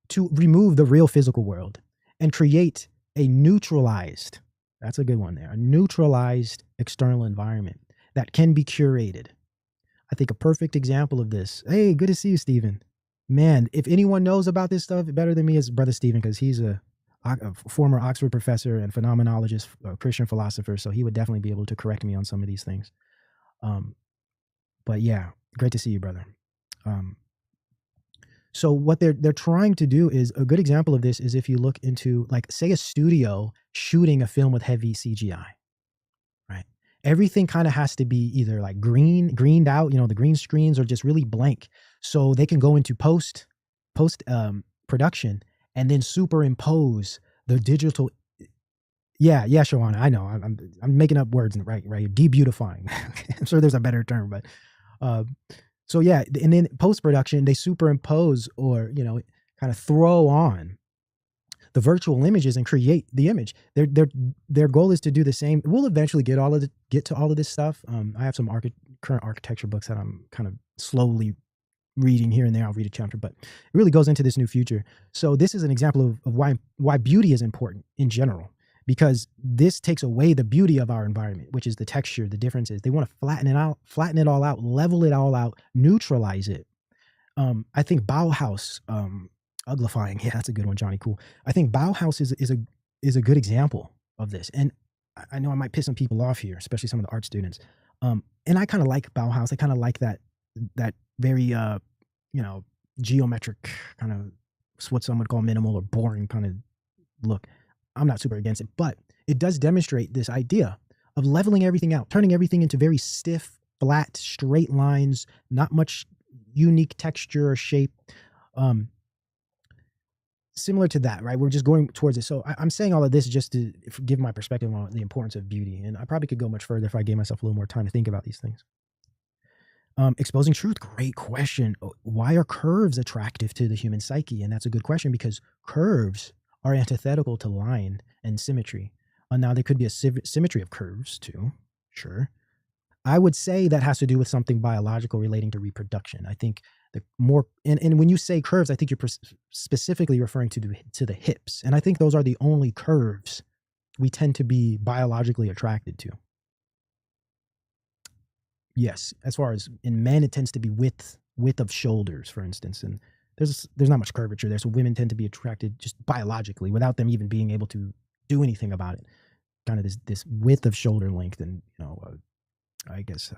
to remove the real physical world and create a neutralized, that's a good one there, a neutralized external environment that can be curated. I think a perfect example of this, hey, good to see you, Stephen. Man, if anyone knows about this stuff better than me is Brother Stephen, because he's a former Oxford professor and phenomenologist, Christian philosopher, so he would definitely be able to correct me on some of these things. But yeah, great to see you, brother. So what they're trying to do is, a good example of this is if you look into, like, say, a studio shooting a film with heavy CGI, right? Everything kind of has to be either like greened out, the green screens, or just really blank, so they can go into post production and then superimpose the digital. Yeah, Shawana, I know. I'm making up words, right? Debeautifying. I'm sure there's a better term, but so yeah, and then post production they superimpose, or kind of throw on the virtual images and create the image. Their goal is to do the same. We'll eventually get to all of this stuff. I have some current architecture books that I'm kind of slowly reading here and there. I'll read a chapter, but it really goes into this new future. So this is an example of why beauty is important in general, because this takes away the beauty of our environment, which is the texture, the differences. They want to flatten it all out, level it all out, neutralize it. I think Bauhaus, uglifying, yeah, that's a good one, Johnny Cool. I think Bauhaus is a good example of this. And I know I might piss some people off here, especially some of the art students. And I kind of like Bauhaus. I kind of like that very geometric kind of, what some would call minimal or boring kind of look. I'm not super against it, but it does demonstrate this idea of leveling everything out, turning everything into very stiff, flat, straight lines, not much unique texture or shape. Similar to that, right? We're just going towards it. So I'm saying all of this just to give my perspective on the importance of beauty. And I probably could go much further if I gave myself a little more time to think about these things. Exposing truth, great question. Why are curves attractive to the human psyche? And that's a good question, because curves are antithetical to line and symmetry. Now, there could be a symmetry of curves too, sure. I would say that has to do with something biological relating to reproduction. I think the more, and when you say curves, I think you're specifically referring to the hips. And I think those are the only curves we tend to be biologically attracted to. Yes, as far as in men, it tends to be width of shoulders, for instance, and there's not much curvature there, so women tend to be attracted just biologically without them even being able to do anything about it. Kind of this width of shoulder length, and I guess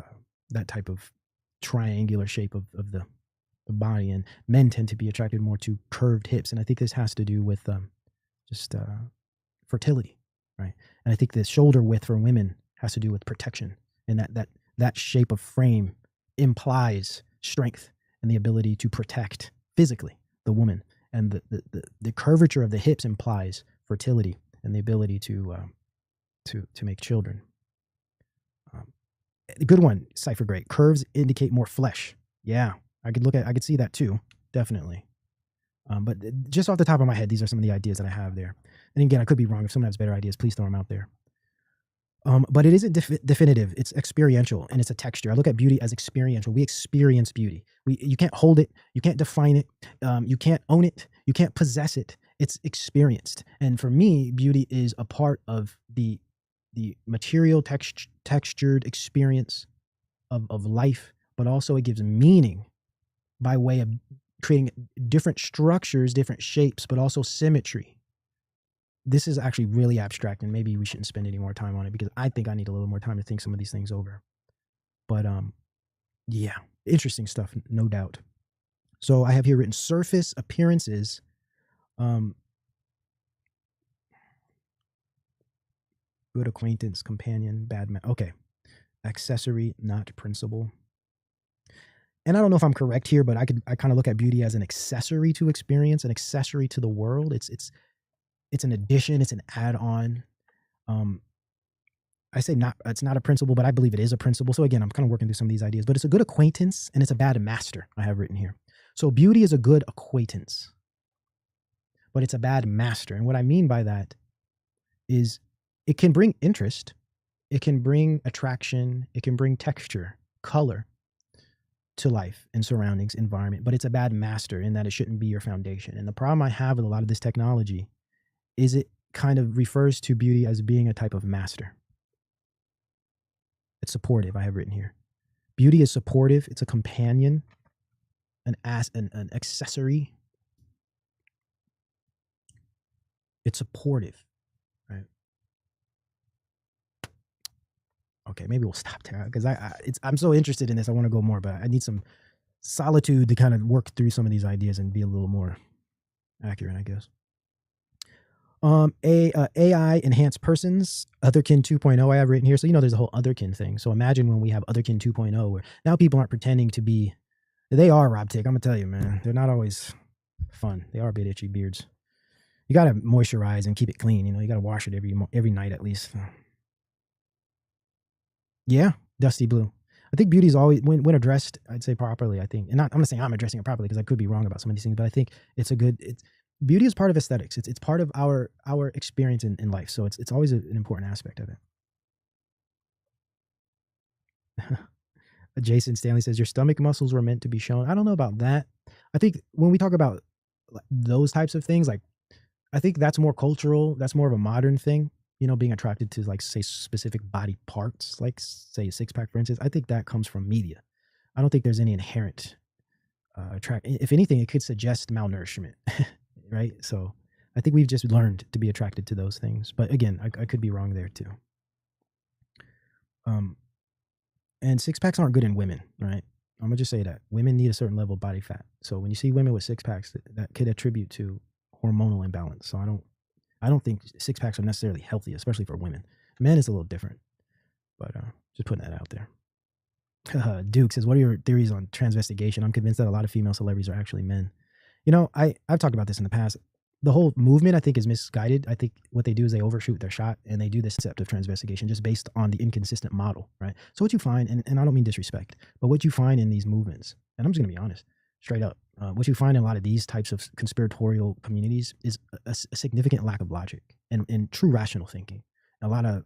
that type of triangular shape of the body, and men tend to be attracted more to curved hips, and I think this has to do with just fertility, right? And I think the shoulder width for women has to do with protection, and that shape of frame implies strength and the ability to protect physically the woman, and the curvature of the hips implies fertility and the ability to make children. Good one, Cypher Great. Curves indicate more flesh. Yeah, I could see that too, definitely. But just off the top of my head, these are some of the ideas that I have there. And again, I could be wrong. If someone has better ideas, please throw them out there. But it isn't definitive. It's experiential, and it's a texture. I look at beauty as experiential. We experience beauty. You can't hold it. You can't define it. You can't own it. You can't possess it. It's experienced. And for me, beauty is a part of the material textured experience of life, but also it gives meaning by way of creating different structures, different shapes, but also symmetry. This is actually really abstract, and maybe we shouldn't spend any more time on it because I think I need a little more time to think some of these things over. But yeah, interesting stuff, no doubt. So I have here written surface appearances. Good acquaintance, companion, bad man. Okay. Accessory, not principal. And I don't know if I'm correct here, but I kind of look at beauty as an accessory to experience, an accessory to the world. It's an addition, it's an add-on. I say it's not a principle, but I believe it is a principle. So again, I'm kind of working through some of these ideas, but it's a good acquaintance and it's a bad master, I have written here. So beauty is a good acquaintance, but it's a bad master. And what I mean by that is it can bring interest, it can bring attraction, it can bring texture, color to life and surroundings, environment, but it's a bad master in that it shouldn't be your foundation. And the problem I have with a lot of this technology is it kind of refers to beauty as being a type of master. It's supportive, I have written here. Beauty is supportive, it's a companion, an accessory. It's supportive, right? Okay, maybe we'll stop there because I'm so interested in this. I want to go more, but I need some solitude to kind of work through some of these ideas and be a little more accurate, I guess. AI enhanced persons, otherkin 2.0 I have written here. So, there's a whole otherkin thing. So imagine when we have otherkin 2.0 where now people aren't pretending to be, they are Rob Tick. I'm gonna tell you, man, they're not always fun. They are a bit itchy beards. You got to moisturize and keep it clean. You got to wash it every night at least. Yeah. Dusty blue. I think beauty is always, when addressed, I'd say properly, I think, and I'm not saying I'm addressing it properly because I could be wrong about some of these things, but I think beauty is part of aesthetics. It's part of our experience in life. So it's always an important aspect of it. Jason Stanley says, your stomach muscles were meant to be shown. I don't know about that. I think when we talk about those types of things, like, I think that's more cultural. That's more of a modern thing, being attracted to, like, say, specific body parts, like, say, a six-pack, for instance. I think that comes from media. I don't think there's any inherent if anything, it could suggest malnourishment. Right? So I think we've just learned to be attracted to those things. But again, I could be wrong there too. And six packs aren't good in women, right? I'm gonna just say that women need a certain level of body fat. So when you see women with six packs, that could attribute to hormonal imbalance. So I don't think six packs are necessarily healthy, especially for women. Men is a little different, but just putting that out there. Duke says, what are your theories on transvestigation? I'm convinced that a lot of female celebrities are actually men. I've talked about this in the past. The whole movement, I think, is misguided. I think what they do is they overshoot their shot and they do this concept of transvestigation just based on the inconsistent model, right? So what you find, and I don't mean disrespect, but what you find in these movements, and I'm just going to be honest, straight up, what you find in a lot of these types of conspiratorial communities is a significant lack of logic and true rational thinking. A lot of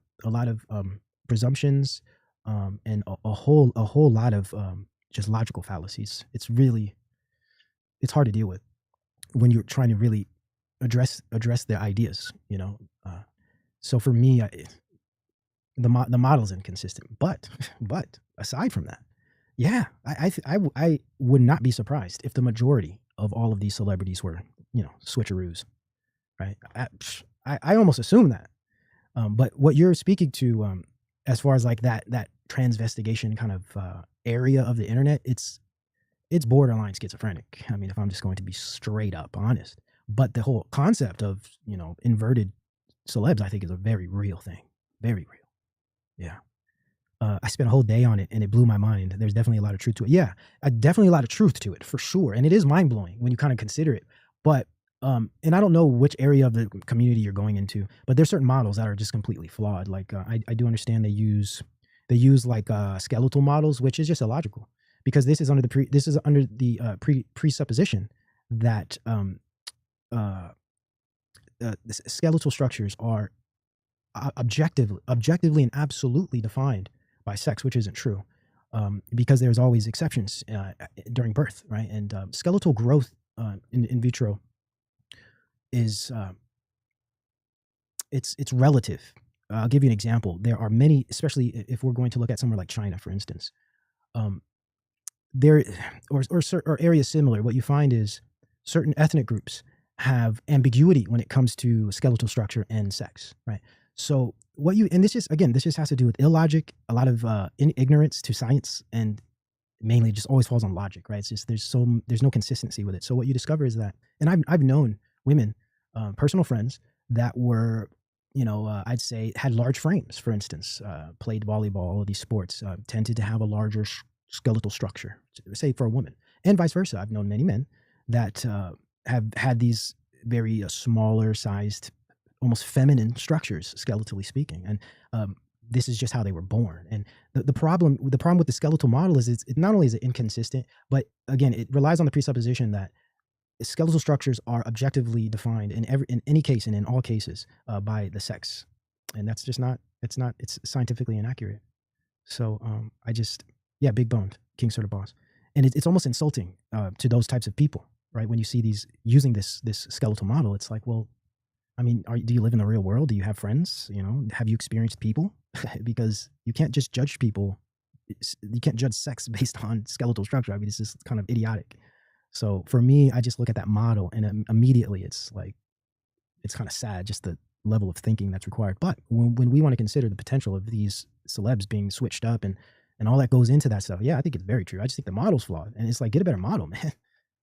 presumptions and a whole lot of just logical fallacies. It's really it's hard to deal with when you're trying to really address their ideas, you know. So for me, the model's inconsistent. But aside from that, yeah, I would not be surprised if the majority of all of these celebrities were, you know, switcheroos, right? I almost assume that. But what you're speaking to, as far as like that transvestigation kind of area of the internet, it's borderline schizophrenic. I mean, if I'm just going to be straight up honest. But the whole concept of, you know, inverted celebs, I think, is a very real thing. Very real. Yeah. I spent a whole day on it, and it blew my mind. There's definitely a lot of truth to it. Yeah, definitely a lot of truth to it, for sure. And it is mind-blowing when you kind of consider it. But, and I don't know which area of the community you're going into, but there's certain models that are just completely flawed. Like, I do understand they use like skeletal models, which is just illogical, because this is under the presupposition that skeletal structures are objectively and absolutely defined by sex, which isn't true, because there's always exceptions during birth, right? And skeletal growth in vitro is it's relative. I'll give you an example. There are many, especially if we're going to look at somewhere like China, for instance, there or areas similar. What you find is certain ethnic groups have ambiguity when it comes to skeletal structure and sex, right? So this just has to do with illogic, a lot of ignorance to science, and mainly just always falls on logic, right? It's just there's no consistency with it. So what you discover is that, and I've known women, personal friends that were, you know, I'd say had large frames, for instance, played volleyball, all of these sports, tended to have a larger skeletal structure, say for a woman, and vice versa. I've known many men that have had these very smaller sized, almost feminine structures, skeletally speaking. And this is just how they were born. And the problem with the skeletal model is it not only is it inconsistent, but again, it relies on the presupposition that skeletal structures are objectively defined in any case and in all cases by the sex. And that's just it's scientifically inaccurate. So big boned, king sort of boss. And it's almost insulting to those types of people, right? When you see these using this skeletal model, it's like, well, I mean, do you live in the real world? Do you have friends? You know, have you experienced people? Because you can't just judge people. You can't judge sex based on skeletal structure. I mean, it's just kind of idiotic. So for me, I just look at that model, and immediately it's like, it's kind of sad, just the level of thinking that's required. But when we want to consider the potential of these celebs being switched up and all that goes into that stuff, yeah, I think it's very true. I just think the model's flawed, and it's like, get a better model, man.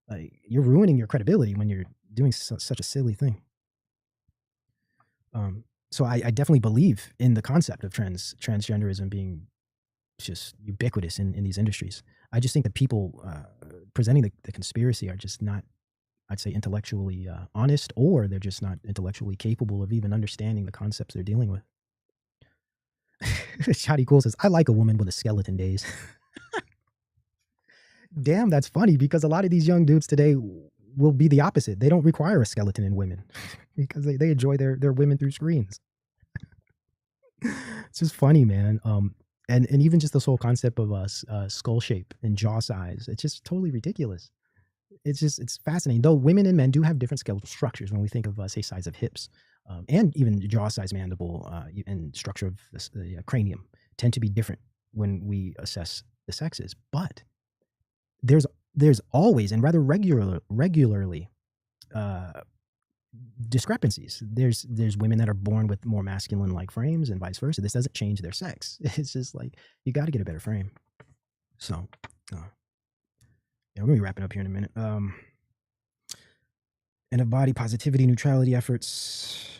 Like, you're ruining your credibility when you're doing such a silly thing. So I definitely believe in the concept of transgenderism being just ubiquitous in these industries. I just think that people presenting the conspiracy are just not, I'd say, intellectually honest, or they're just not intellectually capable of even understanding the concepts they're dealing with. Shotty Cool says, I like a woman with a skeleton days. Damn, that's funny, because a lot of these young dudes today will be the opposite. They don't require a skeleton in women because they enjoy their women through screens. It's just funny, man. And even just this whole concept of skull shape and jaw size, it's just totally ridiculous. It's fascinating. Though women and men do have different skeletal structures when we think of, say, size of hips, and even jaw size, mandible, and structure of the cranium tend to be different when we assess the sexes. But there's always, and rather regularly, discrepancies. There's women that are born with more masculine like frames and vice versa. This doesn't change their sex. It's just like, you got to get a better frame. So we're gonna be wrapping up here in a minute. And of body positivity neutrality efforts.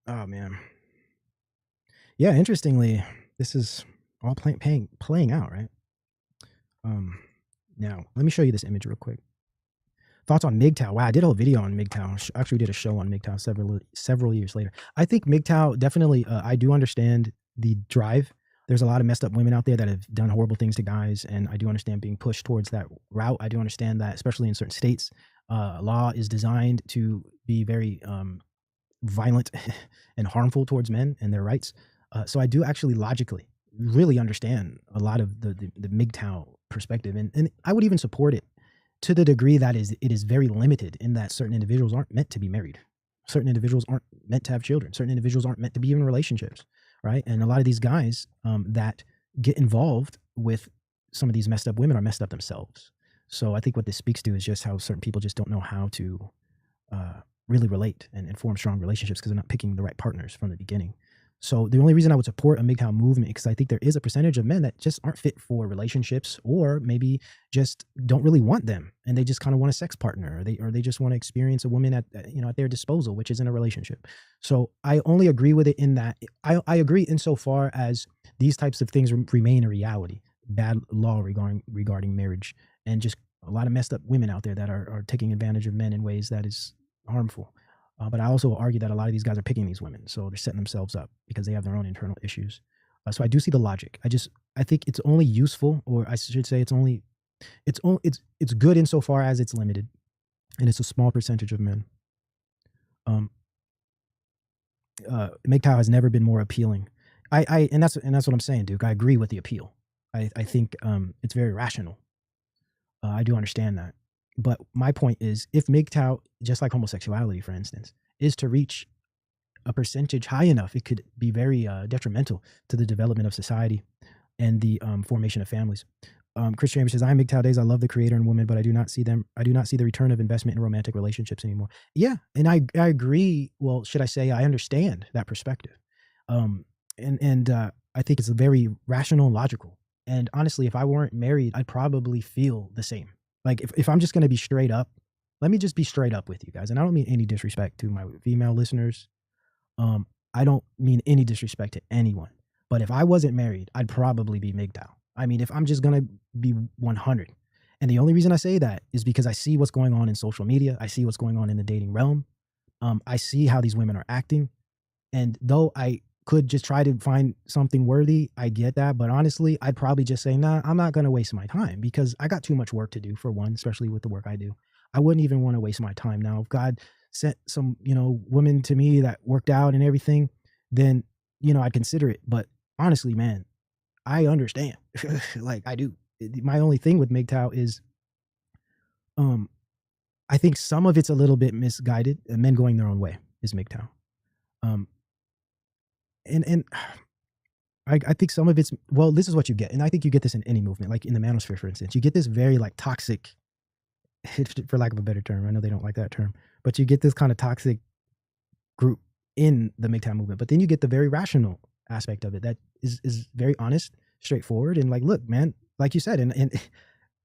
Oh man. Yeah, interestingly, this is all playing out, right? Now let me show you this image real quick. Thoughts on MGTOW. Wow, I did a whole video on MGTOW. Actually did a show on MGTOW several years later. I think MGTOW definitely, I do understand the drive. There's a lot of messed up women out there that have done horrible things to guys, and I do understand being pushed towards that route. I do understand that, especially in certain states, law is designed to be very violent and harmful towards men and their rights. So I do actually logically really understand a lot of the MGTOW perspective, and I would even support it to the degree that it is very limited in that certain individuals aren't meant to be married. Certain individuals aren't meant to have children. Certain individuals aren't meant to be in relationships, right? And a lot of these guys that get involved with some of these messed up women are messed up themselves. So I think what this speaks to is just how certain people just don't know how to really relate and form strong relationships because they're not picking the right partners from the beginning. So the only reason I would support a MGTOW movement, because I think there is a percentage of men that just aren't fit for relationships, or maybe just don't really want them, and they just kind of want a sex partner, or they just want to experience a woman at their disposal, which is in a relationship. So I only agree with it in that I agree insofar as these types of things remain a reality. Bad law regarding marriage, and just a lot of messed up women out there that are taking advantage of men in ways that is harmful. But I also argue that a lot of these guys are picking these women, so they're setting themselves up because they have their own internal issues. So I do see the logic. I think it's only useful, or I should say, it's good insofar as it's limited, and it's a small percentage of men. MGTOW has never been more appealing. And that's what I'm saying, Duke. I agree with the appeal. I think it's very rational. I do understand that. But my point is, if MGTOW, just like homosexuality, for instance, is to reach a percentage high enough, it could be very detrimental to the development of society and the formation of families. Chris Chambers says, "I am MGTOW days. I love the creator and women, but I do not see the return of investment in romantic relationships anymore." Yeah, and I agree. Well, should I say I understand that perspective? And I think it's very rational and logical. And honestly, if I weren't married, I'd probably feel the same. Like if I'm just going to be straight up, let me just be straight up with you guys. And I don't mean any disrespect to my female listeners. I don't mean any disrespect to anyone. But if I wasn't married, I'd probably be MGTOW. I mean, if I'm just going to be 100. And the only reason I say that is because I see what's going on in social media. I see what's going on in the dating realm. I see how these women are acting. And though I could just try to find something worthy, I get that. But honestly, I'd probably just say, nah, I'm not going to waste my time because I got too much work to do, for one, especially with the work I do. I wouldn't even want to waste my time. Now, if God sent some, woman to me that worked out and everything, then, I'd consider it. But honestly, man, I understand. Like I do. My only thing with MGTOW is, I think some of it's a little bit misguided. Men going their own way is MGTOW. And I think some of it's, well, this is what you get. And I think you get this in any movement, like in the manosphere, for instance. You get this very toxic, for lack of a better term. I know they don't like that term, but you get this kind of toxic group in the MGTOW movement. But then you get the very rational aspect of it that is very honest, straightforward, and look, man, like you said, and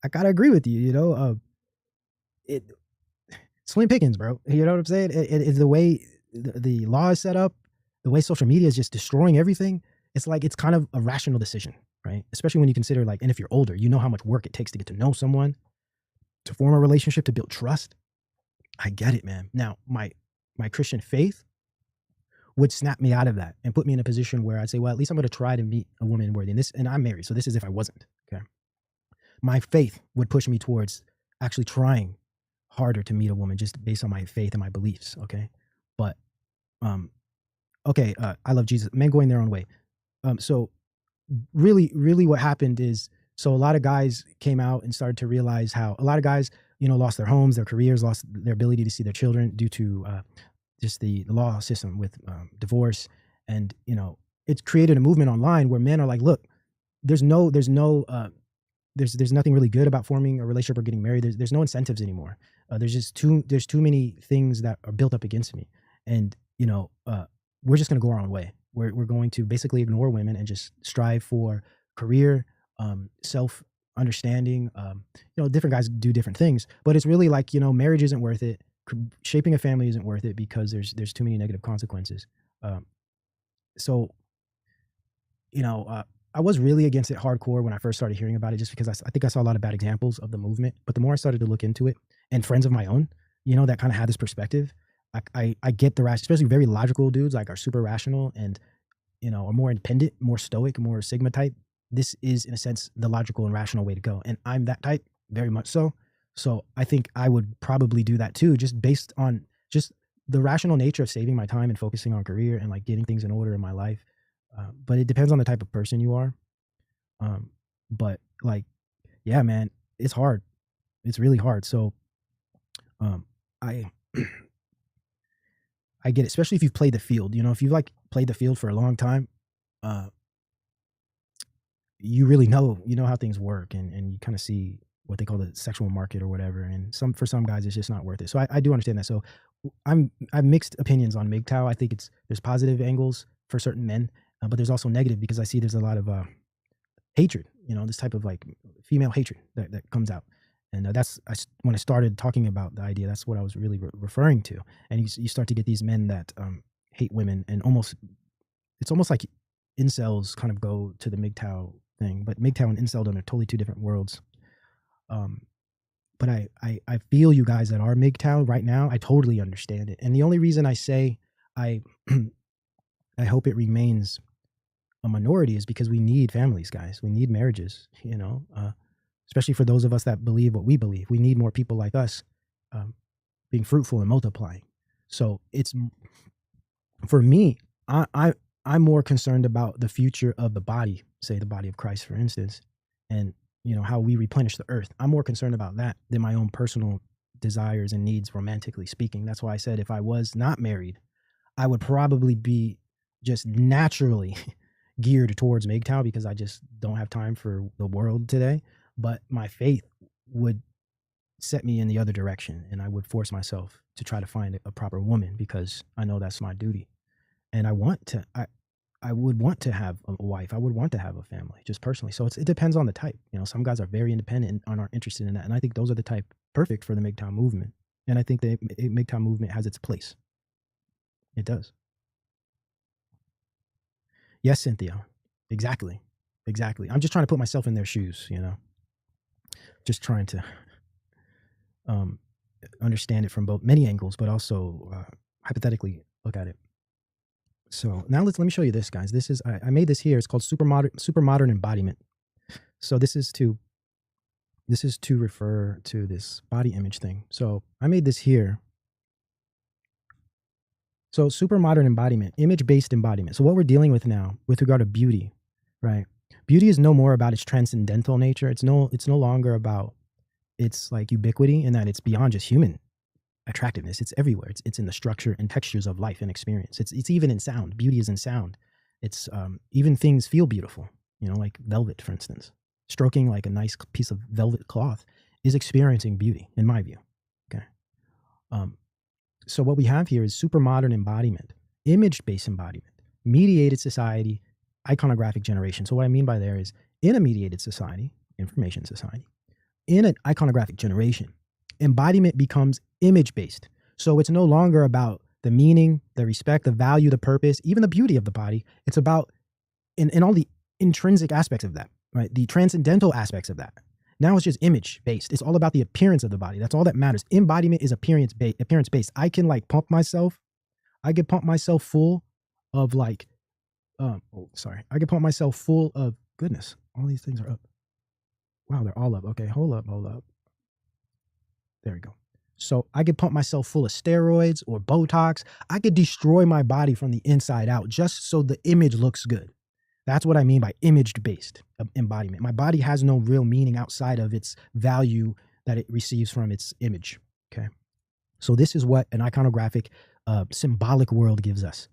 I gotta agree with you, slim pickings, bro. You know what I'm saying? It's the way the law is set up, the way social media is just destroying everything. It's kind of a rational decision, right? Especially when you consider and if you're older, you know how much work it takes to get to know someone, to form a relationship, to build trust. I get it, man. Now, my Christian faith would snap me out of that and put me in a position where I'd say, well, at least I'm going to try to meet a woman worthy. And I'm married, so this is if I wasn't, okay? My faith would push me towards actually trying harder to meet a woman just based on my faith and my beliefs, okay? But, I love Jesus. Men going their own way. So really what happened is, so a lot of guys came out and started to realize how a lot of guys, lost their homes, their careers, lost their ability to see their children due to just the law system with divorce. And, it's created a movement online where men are like, look, there's nothing really good about forming a relationship or getting married. There's no incentives anymore. There's too many things that are built up against me. And, we're just going to go our own way. We're going to basically ignore women and just strive for career, self-understanding. Different guys do different things, but it's really marriage isn't worth it. Shaping a family isn't worth it because there's too many negative consequences. I was really against it hardcore when I first started hearing about it, just because I think I saw a lot of bad examples of the movement. But the more I started to look into it, and friends of my own, that kind of had this perspective, I get the especially very logical dudes are super rational and are more independent, more stoic, more Sigma type. This is in a sense the logical and rational way to go, and I'm that type very much so. So I think I would probably do that too, just based on just the rational nature of saving my time and focusing on career and getting things in order in my life. But it depends on the type of person you are. But yeah, man, it's hard. It's really hard. So I I get it, especially if you've played the field. You know, if you've like played the field for a long time, you really know how things work, and you kind of see what they call the sexual market or whatever. And for some guys, it's just not worth it. So I do understand that. So I've mixed opinions on MGTOW. I think there's positive angles for certain men, but there's also negative because I see there's a lot of hatred. This type of like female hatred that comes out. And when I started talking about the idea, that's what I was really referring to. And you start to get these men that hate women, and it's almost like incels kind of go to the MGTOW thing. But MGTOW and inceldom are totally two different worlds. But I feel you guys that are MGTOW right now, I totally understand it. And the only reason I say I hope it remains a minority is because we need families, guys. We need marriages, especially for those of us that believe what we believe. We need more people like us being fruitful and multiplying. So it's, for me, I'm more concerned about the future of the body, say the body of Christ, for instance, and how we replenish the earth. I'm more concerned about that than my own personal desires and needs, romantically speaking. That's why I said if I was not married, I would probably be just naturally geared towards MGTOW because I just don't have time for the world today. But my faith would set me in the other direction, and I would force myself to try to find a proper woman because I know that's my duty. And I would want to have a wife. I would want to have a family, just personally. So it depends on the type. Some guys are very independent and aren't interested in that. And I think those are the type perfect for the MGTOW movement. And I think the MGTOW movement has its place. It does. Yes, Cynthia. Exactly. I'm just trying to put myself in their shoes, just trying to understand it from many angles, but also hypothetically look at it. So now let me show you this, guys. This is I made this here. It's called super modern embodiment. So this is to refer to this body image thing. So I made this here. So super modern embodiment, image-based embodiment. So what we're dealing with now with regard to beauty, right? Beauty is no more about its transcendental nature. It's no longer about its like ubiquity, in that it's beyond just human attractiveness. It's everywhere. It's in the structure and textures of life and experience. It's even in sound. Beauty is in sound. It's even things feel beautiful, like velvet, for instance. Stroking like a nice piece of velvet cloth is experiencing beauty, in my view. Okay. So what we have here is super modern embodiment, image-based embodiment, mediated society, iconographic generation. So what I mean by there is, in a mediated society, information society, in an iconographic generation, embodiment becomes image-based. So it's no longer about the meaning, the respect, the value, the purpose, even the beauty of the body. It's about in all the intrinsic aspects of that, right? The transcendental aspects of that. Now it's just image-based. It's all about the appearance of the body. That's all that matters. Embodiment is appearance-based. I can like pump myself. I can pump myself full of like, I can pump myself full of, goodness, all these things are up. Wow, they're all up. Okay, hold up. There we go. So I could pump myself full of steroids or Botox. I could destroy my body from the inside out just so the image looks good. That's what I mean by image-based embodiment. My body has no real meaning outside of its value that it receives from its image. Okay. So this is what an iconographic, symbolic world gives us.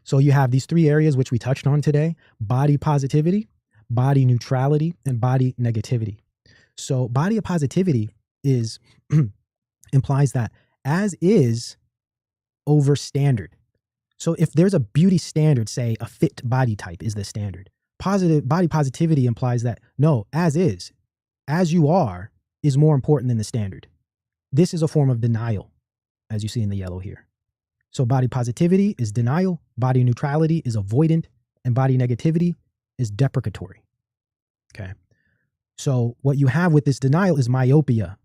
So you have these three areas which we touched on today: body positivity, body neutrality, and body negativity. So body positivity implies that as is over standard. So if there's a beauty standard, say a fit body type is the standard. Body positivity implies that no, as is, as you are, is more important than the standard. This is a form of denial, as you see in the yellow here. So body positivity is denial, body neutrality is avoidant, and body negativity is deprecatory. Okay. So what you have with this denial is myopia,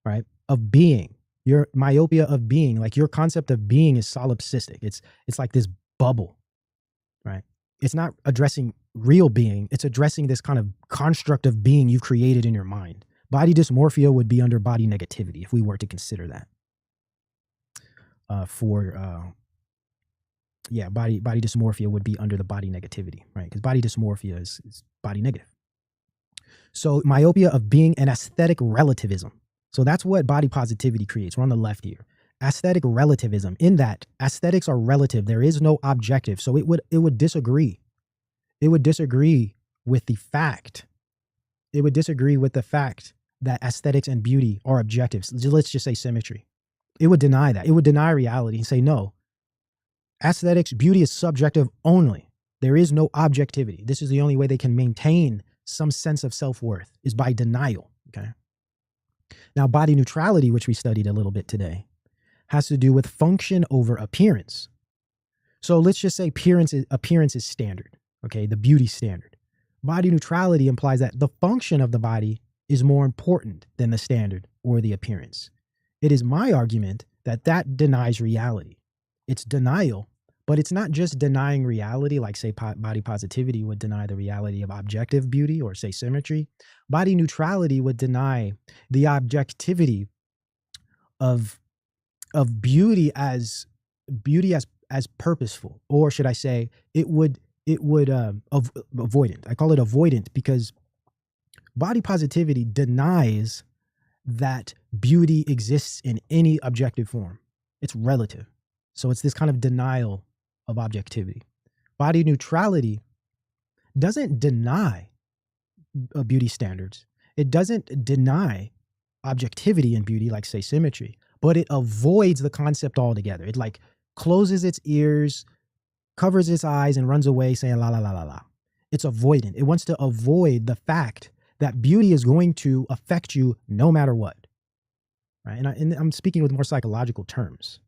right? Of being. Your myopia of being, like your concept of being is solipsistic. It's like this bubble, right? It's not addressing real being. It's addressing this kind of construct of being you've created in your mind. Body dysmorphia would be under body negativity if we were to consider that. Body dysmorphia would be under the body negativity, right? Because body dysmorphia is body negative. So myopia of being and aesthetic relativism. So that's what body positivity creates. We're on the left here. Aesthetic relativism, in that aesthetics are relative. There is no objective. So it would disagree. It would disagree with the fact. It would disagree with the fact that aesthetics and beauty are objectives. Let's just say symmetry. It would deny that. It would deny reality and say, no, aesthetics, beauty is subjective only. There is no objectivity. This is the only way they can maintain some sense of self-worth, is by denial. Okay. Now, body neutrality, which we studied a little bit today, has to do with function over appearance. So let's just say appearance is standard. Okay. The beauty standard. Body neutrality implies that the function of the body is more important than the standard or the appearance. It is my argument that denies reality. It's denial, but it's not just denying reality, like say body positivity would deny the reality of objective beauty, or say symmetry. Body neutrality would deny the objectivity of beauty as purposeful, or should I say it would avoidant. I call it avoidant because body positivity denies that beauty exists in any objective form. It's relative. So it's this kind of denial of objectivity. Body neutrality doesn't deny beauty standards. It doesn't deny objectivity in beauty, like say symmetry, but it avoids the concept altogether. It like closes its ears, covers its eyes, and runs away saying la la la la la. It's avoidant. It wants to avoid the fact that beauty is going to affect you no matter what. Right? And I'm speaking with more psychological terms.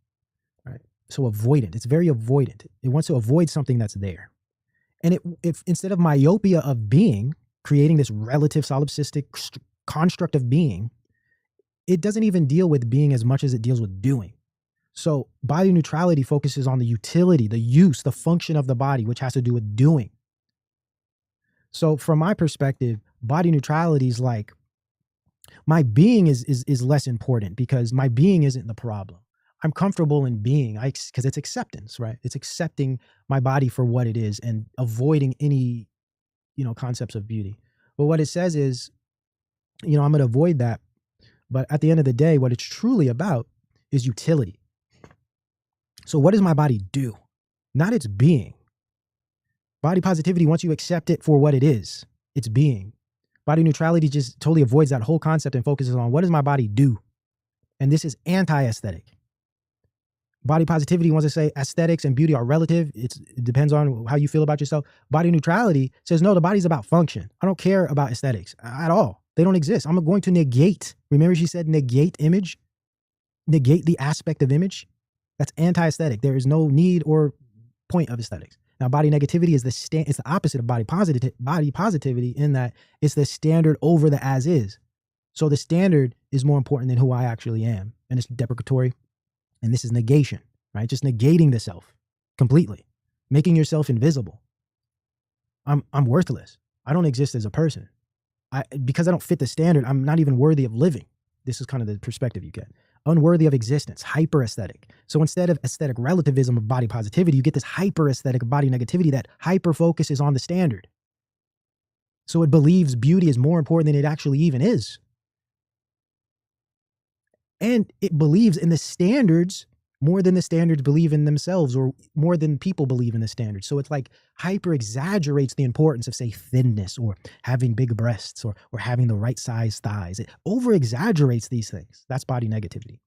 Right? So avoidant. It's very avoidant. It wants to avoid something that's there. And if instead of myopia of being, creating this relative solipsistic construct of being, it doesn't even deal with being as much as it deals with doing. So body neutrality focuses on the utility, the use, the function of the body, which has to do with doing. So from my perspective, body neutrality is like, my being is less important because my being isn't the problem. I'm comfortable in being, because it's acceptance, right? It's accepting my body for what it is and avoiding any, concepts of beauty. But what it says is, I'm going to avoid that. But at the end of the day, what it's truly about is utility. So what does my body do? Not its being. Body positivity, once you accept it for what it is, its being. Body neutrality just totally avoids that whole concept and focuses on what does my body do? And this is anti-aesthetic. Body positivity wants to say aesthetics and beauty are relative. It depends on how you feel about yourself. Body neutrality says, no, the body's about function. I don't care about aesthetics at all. They don't exist. I'm going to negate. Remember she said negate image? Negate the aspect of image? That's anti-aesthetic. There is no need or point of aesthetics. Now, body negativity is it's the opposite of body positivity in that it's the standard over the as is. So the standard is more important than who I actually am. And it's deprecatory. And this is negation, right? Just negating the self completely, making yourself invisible. I'm worthless. I don't exist as a person. Because I don't fit the standard, I'm not even worthy of living. This is kind of the perspective you get. Unworthy of existence, hyper aesthetic. So instead of aesthetic relativism of body positivity, you get this hyper aesthetic of body negativity that hyper focuses on the standard. So it believes beauty is more important than it actually even is. And it believes in the standards more than the standards believe in themselves, or more than people believe in the standards. So it's like hyper exaggerates the importance of, say, thinness or having big breasts or having the right size thighs. It over exaggerates these things. That's body negativity.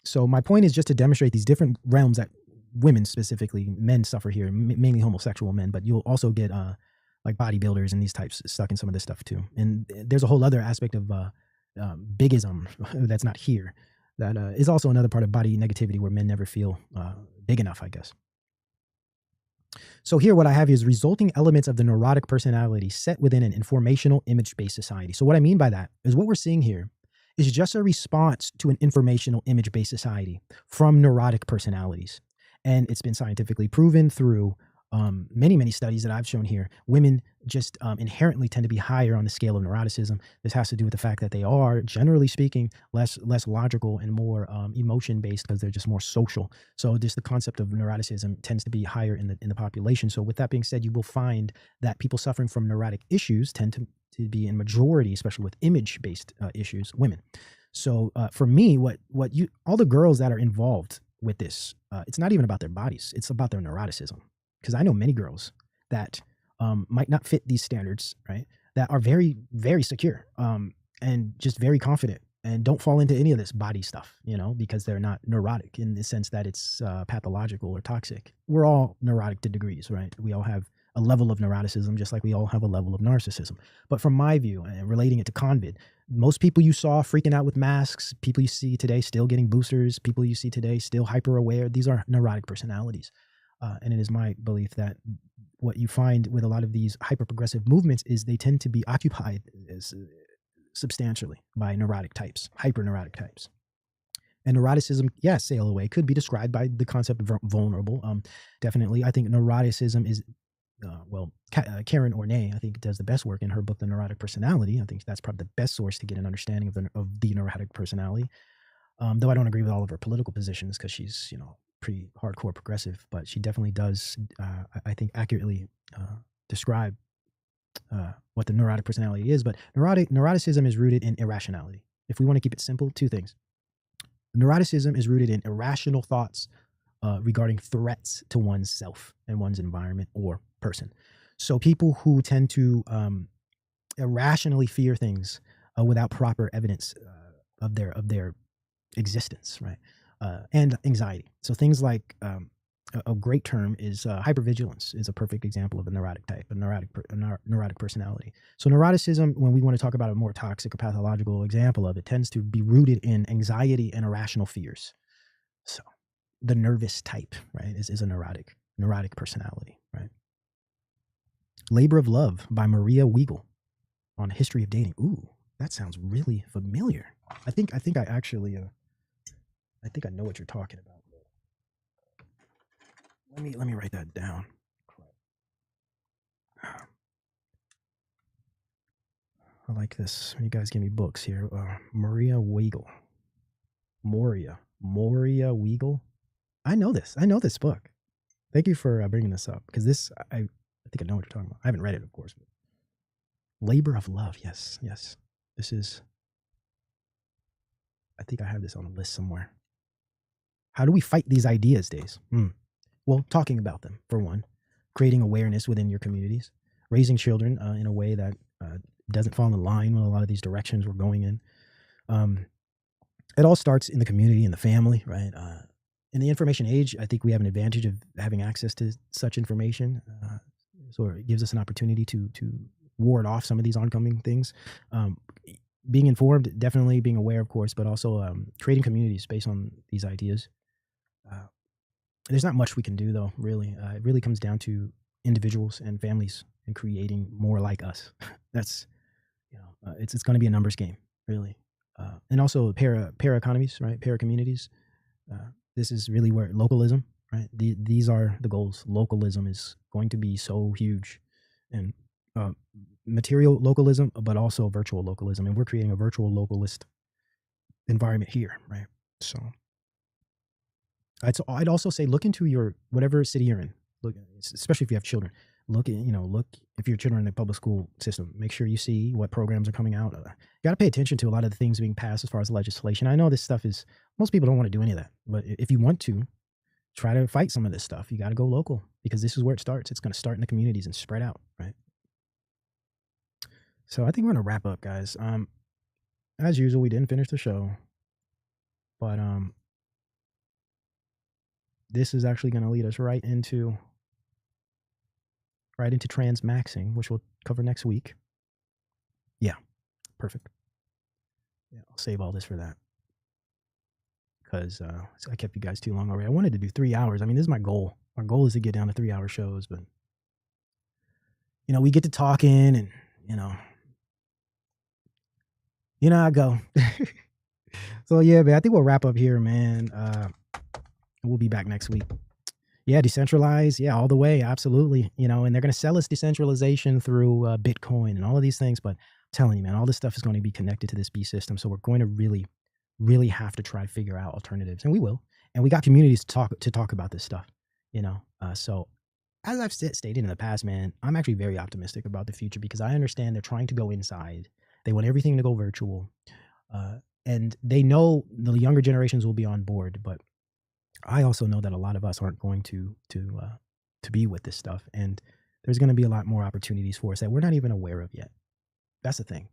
So my point is just to demonstrate these different realms that women, specifically men, suffer here, mainly homosexual men, but you'll also get like bodybuilders and these types stuck in some of this stuff too. And there's a whole other aspect of bigism that's not here. That is also another part of body negativity where men never feel big enough, I guess. So here what I have is resulting elements of the neurotic personality set within an informational image-based society. So what I mean by that is what we're seeing here is just a response to an informational image-based society from neurotic personalities. And it's been scientifically proven through many studies that I've shown here, women just inherently tend to be higher on the scale of neuroticism. This has to do with the fact that they are, generally speaking, less logical and more emotion based because they're just more social. So just the concept of neuroticism tends to be higher in the population. So with that being said, you will find that people suffering from neurotic issues tend to be in majority, especially with image based issues, women. So for me, all the girls that are involved with this, it's not even about their bodies; it's about their neuroticism. Because I know many girls that might not fit these standards, right? That are very, very secure and just very confident and don't fall into any of this body stuff, because they're not neurotic in the sense that it's pathological or toxic. We're all neurotic to degrees, right? We all have a level of neuroticism, just like we all have a level of narcissism. But from my view, and relating it to COVID, most people you saw freaking out with masks, people you see today still getting boosters, people you see today still hyper aware, these are neurotic personalities. And it is my belief that what you find with a lot of these hyper-progressive movements is they tend to be occupied substantially by neurotic types, hyper-neurotic types. And neuroticism, yes, sail away, could be described by the concept of vulnerable. Definitely, I think neuroticism is, Karen Ornay, I think, does the best work in her book, The Neurotic Personality. I think that's probably the best source to get an understanding of the neurotic personality. Though I don't agree with all of her political positions because she's, pretty hardcore progressive, but she definitely does, I think, accurately describe what the neurotic personality is. But neuroticism is rooted in irrationality. If we want to keep it simple, two things. Neuroticism is rooted in irrational thoughts regarding threats to one's self and one's environment or person. So people who tend to irrationally fear things without proper evidence of their existence, right? And anxiety. So things like a great term is hypervigilance is a perfect example of a neurotic type, a neurotic personality. So neuroticism, when we want to talk about a more toxic or pathological example of it, tends to be rooted in anxiety and irrational fears. So the nervous type, right, is a neurotic personality, right? Labor of Love by Maria Weigel on History of Dating. Ooh, that sounds really familiar. I think I actually I think I know what you're talking about. Let me write that down. I like this. You guys give me books here. Maria Weigel. Moria Weigel. I know this book. Thank you for bringing this up because this I think I know what you're talking about. I haven't read it, of course. But Labor of Love. Yes. This is. I think I have this on a list somewhere. How do we fight these ideas, Days? Well, talking about them, for one. Creating awareness within your communities. Raising children in a way that doesn't fall in line with a lot of these directions we're going in. It all starts in the community and the family, right? In the information age, I think we have an advantage of having access to such information. So it gives us an opportunity to ward off some of these oncoming things. Being informed, definitely being aware, of course, but also creating communities based on these ideas. There's not much we can do, though, really. It really comes down to individuals and families and creating more like us. That's, it's going to be a numbers game, really. And also para economies, right? Para communities. This is really where localism, right? These are the goals. Localism is going to be so huge. And material localism, but also virtual localism. And we're creating a virtual localist environment here, right? So I'd also say look into your whatever city you're in. Look, especially if you have children. Look if your children in the public school system. Make sure you see what programs are coming out. You got to pay attention to a lot of the things being passed as far as legislation. I know this stuff is most people don't want to do any of that, but if you want to try to fight some of this stuff, you got to go local because this is where it starts. It's going to start in the communities and spread out, right? So I think we're going to wrap up, guys. As usual, we didn't finish the show, but this is actually going to lead us right into transmaxing, which we'll cover next week. Yeah, perfect. Yeah, I'll save all this for that because I kept you guys too long already. I wanted to do 3 hours. I mean, this is my goal. My goal is to get down to 3-hour shows, but we get to talking and I go. So yeah, man, I think we'll wrap up here, man. We'll be back next week. Yeah, decentralized. Yeah, all the way. Absolutely. You know, and they're going to sell us decentralization through Bitcoin and all of these things. But I'm telling you, man, all this stuff is going to be connected to this B system. So we're going to really, really have to try to figure out alternatives, and we will. And we got communities to talk about this stuff. You know, so as I've stated in the past, man, I'm actually very optimistic about the future because I understand they're trying to go inside. They want everything to go virtual, and they know the younger generations will be on board, but I also know that a lot of us aren't going to be with this stuff, and there's going to be a lot more opportunities for us that we're not even aware of yet. That's the thing.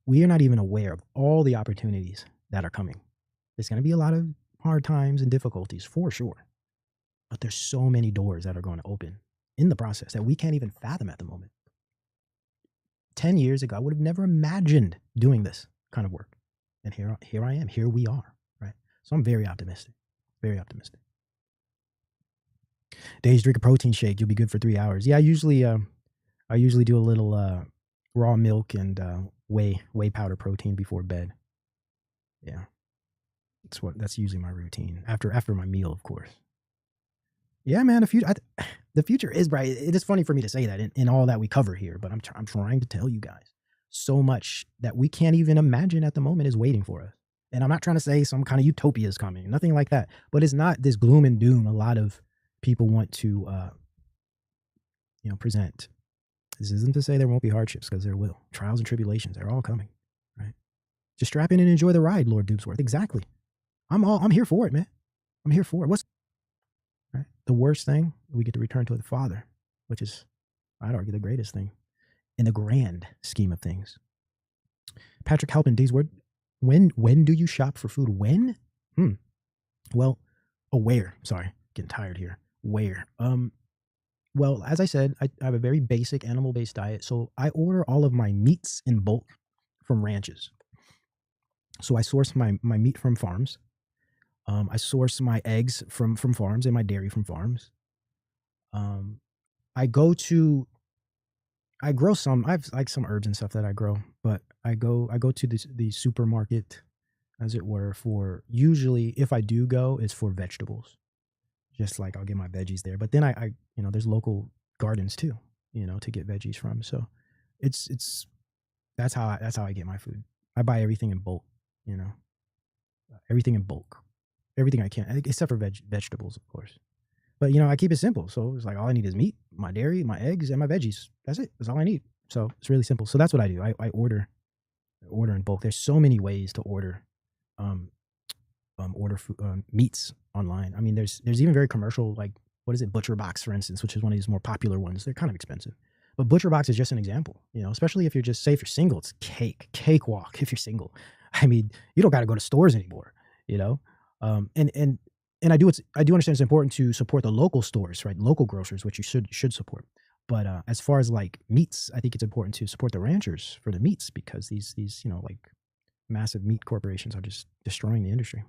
We are not even aware of all the opportunities that are coming. There's going to be a lot of hard times and difficulties for sure, but there's so many doors that are going to open in the process that we can't even fathom at the moment. 10 years ago, I would have never imagined doing this kind of work, and here I am. Here we are, right? So I'm very optimistic. Very optimistic. Days, drink a protein shake. You'll be good for 3 hours. Yeah, I usually do a little raw milk and whey powder protein before bed. Yeah, that's usually my routine after my meal, of course. Yeah, man, the future is bright. It is funny for me to say that in all that we cover here, but I'm trying to tell you guys so much that we can't even imagine at the moment is waiting for us. And I'm not trying to say some kind of utopia is coming, nothing like that. But it's not this gloom and doom a lot of people want to, present. This isn't to say there won't be hardships, because there will. Trials and tribulations, they're all coming, right? Just strap in and enjoy the ride, Lord Dubesworth. Exactly. I'm here for it, man. I'm here for it. What's right? The worst thing? We get to return to the Father, which is, I'd argue, the greatest thing in the grand scheme of things. Patrick Halpin, D's word. When do you shop for food? When? Well, where? Sorry, getting tired here. Where? Well, as I said, I have a very basic animal-based diet, so I order all of my meats in bulk from ranches. So I source my meat from farms. I source my eggs from farms and my dairy from farms. I grow some. I have like some herbs and stuff that I grow, but I go to the supermarket, as it were, for usually, if I do go, it's for vegetables. Just like I'll get my veggies there, but then I there's local gardens too, to get veggies from. So it's that's how I get my food. I buy everything in bulk, everything in bulk, everything I can, except for vegetables, of course. But I keep it simple. So it's like all I need is meat, my dairy, my eggs, and my veggies. That's it. That's all I need. So it's really simple. So that's what I do. I order in bulk. There's so many ways to order meats online. I mean, there's even very commercial, like, what is it, Butcher Box, for instance, which is one of these more popular ones. They're kind of expensive, but Butcher Box is just an example. Especially if you're if you're single, it's cakewalk. If you're single, I mean, you don't got to go to stores anymore. And I do understand it's important to support the local stores, right? Local grocers, which you should support. But as far as like meats, I think it's important to support the ranchers for the meats, because these like massive meat corporations are just destroying the industry.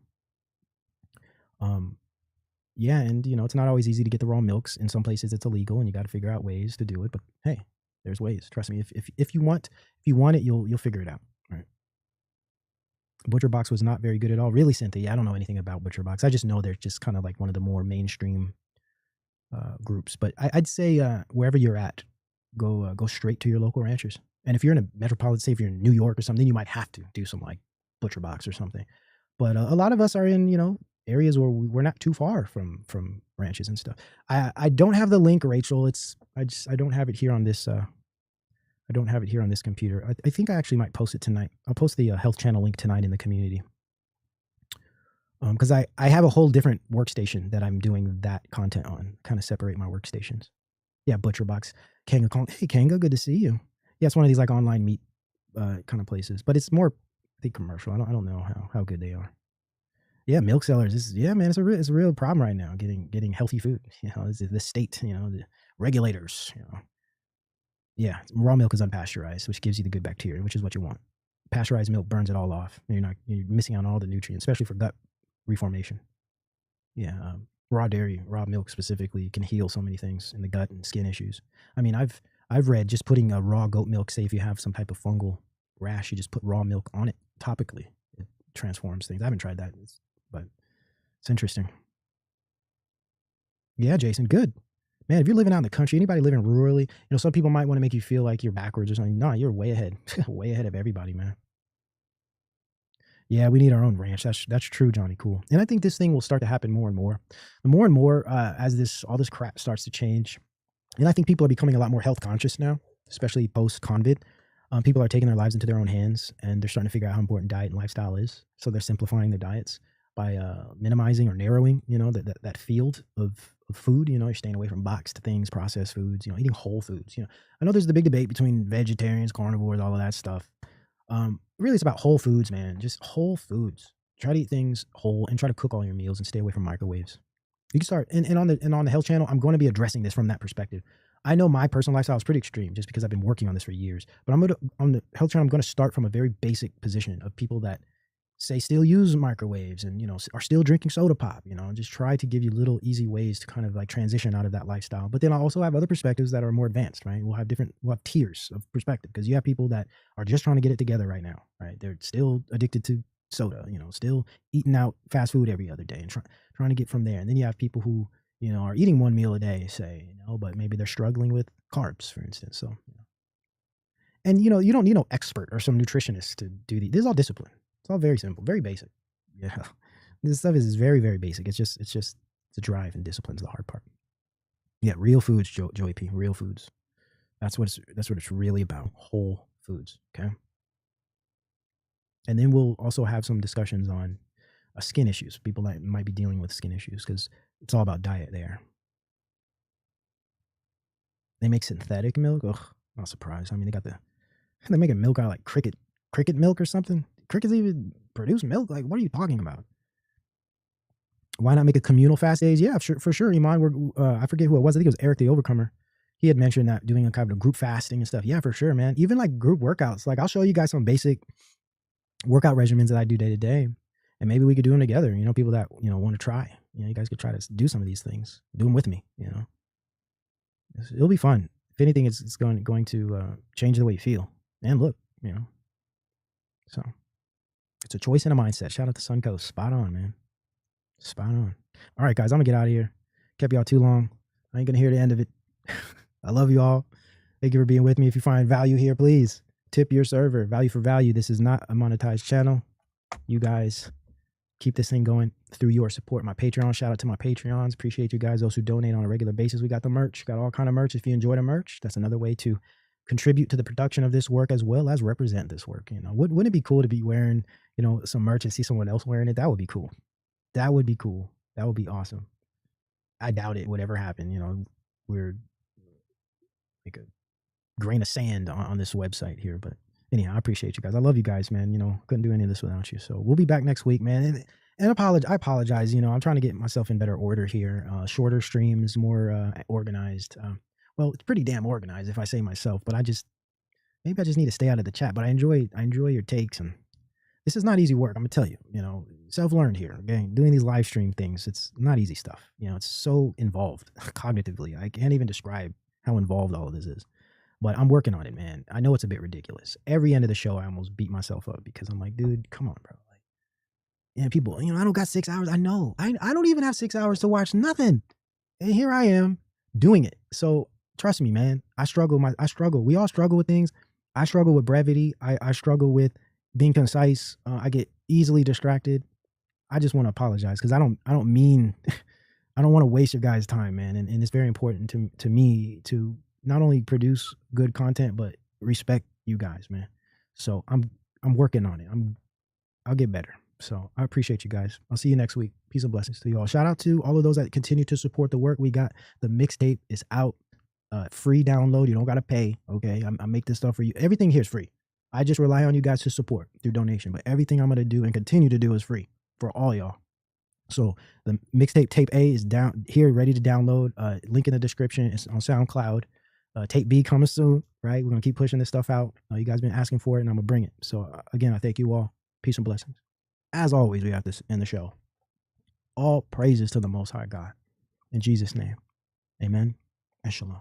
Yeah, and it's not always easy to get the raw milks. In some places it's illegal, and you got to figure out ways to do it. But hey, there's ways. Trust me. If you want it, you'll figure it out. All right. Butcher Box was not very good at all. Really, Cynthia, I don't know anything about Butcher Box. I just know they're just kind of like one of the more mainstream groups. But I'd say wherever you're at, go straight to your local ranchers. And if you're in a metropolitan, say if you're in New York or something, you might have to do some like Butcher Box or something. But a lot of us are in areas where we're not too far from ranches and stuff. I don't have the link, Rachel. I don't have it here on this. I don't have it here on this computer. I think I actually might post it tonight. I'll post the Health Channel link tonight in the community. Because I have a whole different workstation that I'm doing that content on. Kind of separate my workstations. Yeah, Butcher Box. Kanga calling. Hey, Kanga, good to see you. Yeah, it's one of these like online meat kind of places, but it's more, I think, commercial. I don't know how good they are. Yeah, milk sellers. Man, it's a real problem right now. Getting healthy food. The state. The regulators. Yeah, raw milk is unpasteurized, which gives you the good bacteria, which is what you want. Pasteurized milk burns it all off. You're missing out on all the nutrients, especially for gut reformation. Yeah, raw dairy, raw milk specifically, can heal so many things in the gut and skin issues. I mean, I've read just putting a raw goat milk, say if you have some type of fungal rash, you just put raw milk on it topically. It transforms things. I haven't tried that, but it's interesting. Yeah, Jason, good. Man, if you're living out in the country, anybody living rurally, some people might want to make you feel like you're backwards or something. No, you're way ahead. Way ahead of everybody, man. Yeah, we need our own ranch. That's true, Johnny Cool. And I think this thing will start to happen more and more. The more and more as all this crap starts to change. And I think people are becoming a lot more health conscious now, especially post-COVID. People are taking their lives into their own hands, and they're starting to figure out how important diet and lifestyle is. So they're simplifying their diets by minimizing or narrowing, that field of food. You're staying away from boxed things, processed foods, eating whole foods. I know there's the big debate between vegetarians, carnivores, all of that stuff. Really, it's about whole foods, man. Just whole foods. Try to eat things whole and try to cook all your meals and stay away from microwaves. You can start, and on the health channel, I'm going to be addressing this from that perspective. I know my personal lifestyle is pretty extreme just because I've been working on this for years. But on the health channel, I'm going to start from a very basic position of people that say still use microwaves and are still drinking soda pop. And just try to give you little easy ways to kind of like transition out of that lifestyle. But then I also have other perspectives that are more advanced, right? We'll have tiers of perspective because you have people that are just trying to get it together right now, right? They're still addicted to soda, still eating out fast food every other day and trying to get from there. And then you have people who are eating one meal a day, say, but maybe they're struggling with carbs, for instance. So, and you don't need no expert or some nutritionist to do these. This is all discipline. It's all very simple, very basic. Yeah, this stuff is very, very basic. It's just the drive and discipline's the hard part. Yeah, real foods, Joey P. Real foods. That's what it's really about. Whole foods. Okay. And then we'll also have some discussions on skin issues. People that might be dealing with skin issues because it's all about diet there. They make synthetic milk. Ugh, not surprised. I mean, they're making milk out of like cricket milk or something. Crickets even produce milk. Like, what are you talking about? Why not make a communal fast days? Yeah, for sure. Iman, I forget who it was. I think it was Eric the Overcomer. He had mentioned that doing a kind of group fasting and stuff. Yeah, for sure, man. Even like group workouts. Like, I'll show you guys some basic workout regimens that I do day to day. And maybe we could do them together. People that, want to try. You guys could try to do some of these things. Do them with me, It'll be fun. If anything, it's going to change the way you feel and look, So it's a choice and a mindset. Shout out to Suncoast. Spot on, man. Spot on. All right, guys, I'm going to get out of here. Kept y'all too long. I ain't going to hear the end of it. I love you all. Thank you for being with me. If you find value here, please tip your server. Value for value. This is not a monetized channel. You guys keep this thing going through your support. My Patreon, shout out to my Patreons. Appreciate you guys, those who donate on a regular basis. We got the merch, got all kind of merch. If you enjoy the merch, that's another way to contribute to the production of this work as well as represent this work. Wouldn't it be cool to be wearing, some merch and see someone else wearing it? That would be cool. That would be cool. That would be awesome. I doubt it would ever happen. We're like a grain of sand on this website here, but anyhow, I appreciate you guys. I love you guys, man. Couldn't do any of this without you. So we'll be back next week, man. And I apologize. I'm trying to get myself in better order here. Shorter streams, more organized. Well, it's pretty damn organized if I say myself, but maybe I just need to stay out of the chat. But I enjoy your takes, and this is not easy work. I'm gonna tell you. Self-learned here. Okay, doing these live stream things, it's not easy stuff. It's so involved cognitively. I can't even describe how involved all of this is. But I'm working on it, man. I know it's a bit ridiculous. Every end of the show, I almost beat myself up because I'm like, dude, come on, bro. Like, people, I don't got 6 hours. I know. I don't even have 6 hours to watch nothing. And here I am doing it. So trust me, man. I struggle. We all struggle with things. I struggle with brevity. I struggle with being concise. I get easily distracted. I just want to apologize because I don't mean, I don't want to waste your guys' time, man. And it's very important to me to not only produce good content, but respect you guys, man. So I'm working on it. I'll get better. So I appreciate you guys. I'll see you next week. Peace and blessings to you all. Shout out to all of those that continue to support the work. We got the mixtape is out, free download. You don't got to pay. Okay. I make this stuff for you. Everything here is free. I just rely on you guys to support through donation, but everything I'm going to do and continue to do is free for all y'all. So the mixtape tape A is down here, ready to download. Link in the description. It's on SoundCloud. Tape B coming soon, right? We're going to keep pushing this stuff out. You guys been asking for it, and I'm going to bring it. So again, I thank you all. Peace and blessings. As always, we have this in the show. All praises to the Most High God. In Jesus' name, amen and shalom.